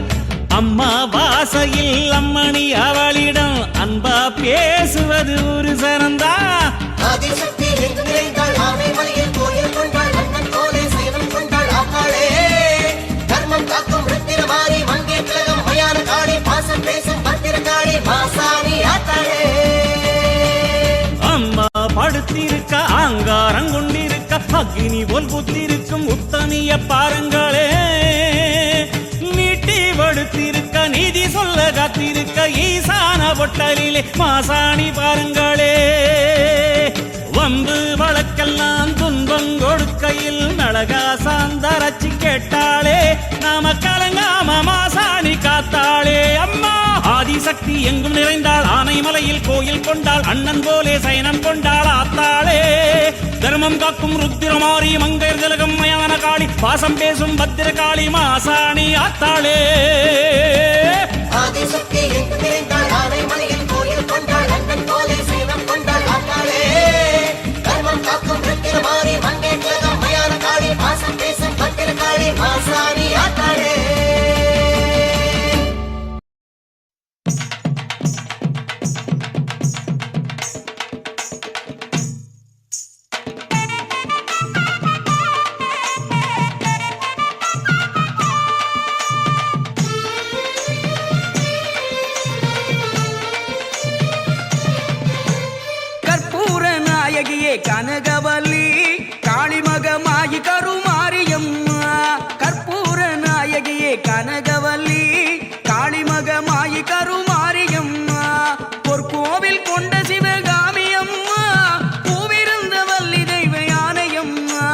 அம்மா வாசையில் அம்மணி அவளிடம் அன்பா பேசுவது ஒரு சனந்தா ஆதிசக்தி எங்கும் நிறைந்தாள் ஆமை மலையில் கோயில் கொண்டாள் அண்ணன் போலே சேனம் கொண்டாள் ஆத்தாளே தர்மம் காக்கும் ருத்திரமாரி மங்கே திலகம் மயான காளி பாசம் பேசும் பத்திர காளி மாசாணி ஆத்தாளே அம்மா படுத்திருக்க அங்காரம் கொண்டிருக்க அக்கினி போல் புத்திருக்கும் உத்தமிய பாருங்களே நீட்டி படுத்திருக்க நீதி சொல்ல காத்திருக்க ஈசான பொட்டலிலே மாசாணி பாருங்களே வம்பு வழக்கெல்லாம் துன்பம் கொடுக்கையில் மிளகா சாந்தரச்சி கேட்டாளே நாம கலங்காம மாசாணி காத்தாளே அம்மா ஆதிசக்தி எங்கும் நிறைந்தாள் ஆனை மலையில் கோயில் கொண்டாள் அண்ணன் போலே சயனம் கொண்டாள் ஆத்தாளே தர்மம் காக்கும் ருத்திரமாரி மங்கையர் திலகம் மயான காளி பாசம் பேசும் பத்திர காளி மாசாணி ஆத்தாளே ஆதிசக்தி எங்கும் நிறைந்தாள் ஆனை மலையில் கோயில் கொண்டாள் அண்ணன் போலே சேனம் கொண்டாள் ஆத்தாளே தர்மம் காக்கும் ருத்திரமாரி மங்கே திலகம் மயான காளி பாசம் பேசும் பத்திர காளி மாசாணி ஆத்தாளே கனகவல்லி காளிமகமாயி கருமாரியம்மா கற்பூர நாயகியே கனகவல்லி காளிமகமாயி கருமாரியம்மா பொற்கோவில் கொண்ட சிவகாமி அம்மா பூவிருந்த வள்ளி தெய்வ யானையம்மா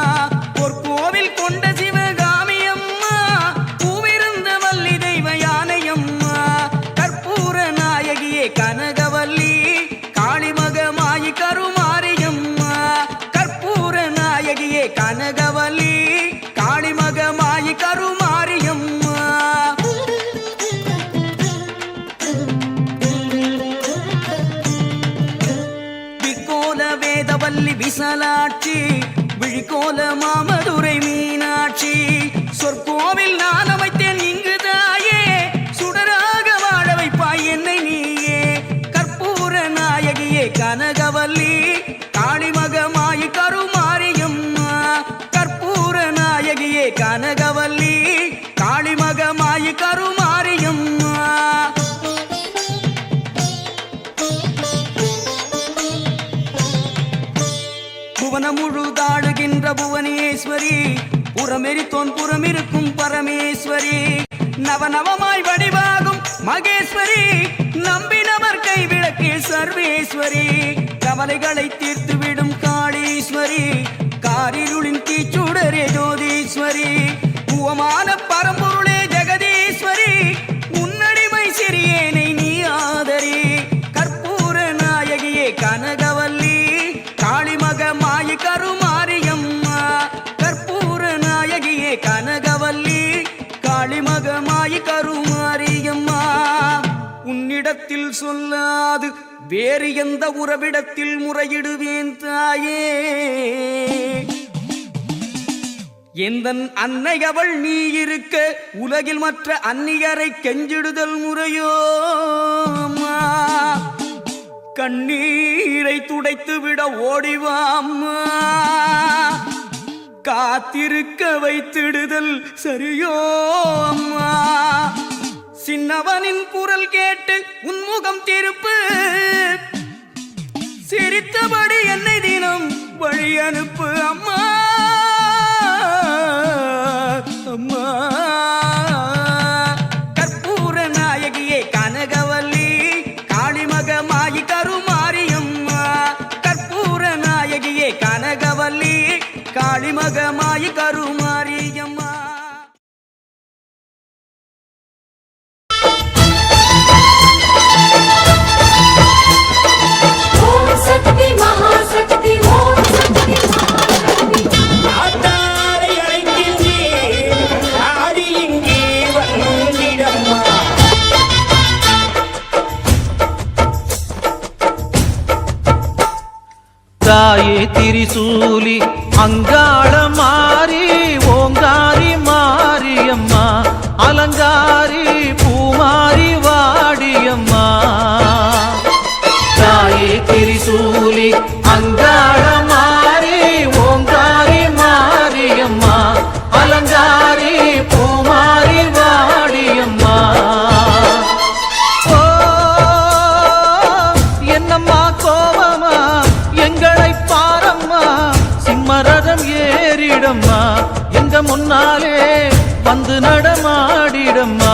பொற்கோவில் கொண்ட சிவகாமி அம்மா பூவிருந்த வள்ளி தெய்வ யானையம்மா கற்பூர நாயகியே கனகவல்லி காளிமகமாயி கருமாரியம்மா கற்பூர நாயகியே கனகவல்லி காளிமகமாயி கருமாரியம்மா விக்கோல வேதவல்லி விசலாட்சி விழிக்கோல மாமதுரை மீனாட்சி சொற்கோவில் நான் அமைத்தேன் இங்கு தாயே சுடராக வாழ வைப்பாய் என்னை நீயே கற்பூர நாயகியே கனகவல்லி காளிமகமாயி கருமாரியம்மா கற்பூர நாயகியே கனகவல்லி காளிமகமாயி கருமாரியம்மா புவனம் முழுதாடுகின்ற புவனேஸ்வரி புறமெரித்தோன் புறமிருக்கும் பரமேஸ்வரி நவநவமாய் வடிவாகும் மகேஸ்வரி நம்பினவர் கைவிளக்கு சர்வேஸ்வரி கவலைகளை தீர்த்துவிடும் காளீஸ்வரி காரிருளின் தீச்சுடரே ஜோதீஸ்வரி பூவமான பரம்பொருளே ஜெகதீஸ்வரி உன்னடிமை சிறியேனை நீ ஆதரி கற்பூர நாயகியே கனகவல்லி காளிமகமாயி கருமாரியம்மா கற்பூர நாயகியே கனகவல்லி காளிமகமாயி கருமாரியம்மா உன்னிடத்தில் சொல்லாது வேறு எந்த உறவிடத்தில் முறையிடுவேன் தாயே எந்தன் அன்னை அவள் நீ இருக்க உலகில் மற்ற அந்நியரை கெஞ்சிடுதல் முறையோ அம்மா கண்ணீரை துடைத்து விட ஓடிவாம்மா காத்திருக்க வைத்திடுதல் சரியோ அம்மா சின்னவனின் குரல் கேட்டு உன்முகம் திருப்பு சிரித்தபடி என்னை தினம் வழி அனுப்பு அம்மா அம்மா கற்பூர நாயகியே கனகவல்லி காளிமகமாயி கருமாரியம்மா கற்பூர நாயகியே கனகவல்லி காளிமகமாயி கருமாரியம்மா ஓம் சக்தி மகாசக்தி ஓம் சக்தி மகாசக்தி ஆத்தாரை அழைக்கின்றேன் ஆடி இங்கே வந்திடம்மா தாயே திரிசூலி அங்காள மாறி ஓங்காரி மாரியம்மா அலங்காரி பூமாரி வாடியம்மா தாயே திரிசூலி அங்காள மாறி ஓங்காரி மாரியம்மா அலங்காரி பூமாரி வாடியம்மா ஓ என்னம்மா கோவமா எங்களை பாரம்மா சிம்மரதம் ஏறிடம்மா எங்க முன்னாலே வந்து நடமாடிடம்மா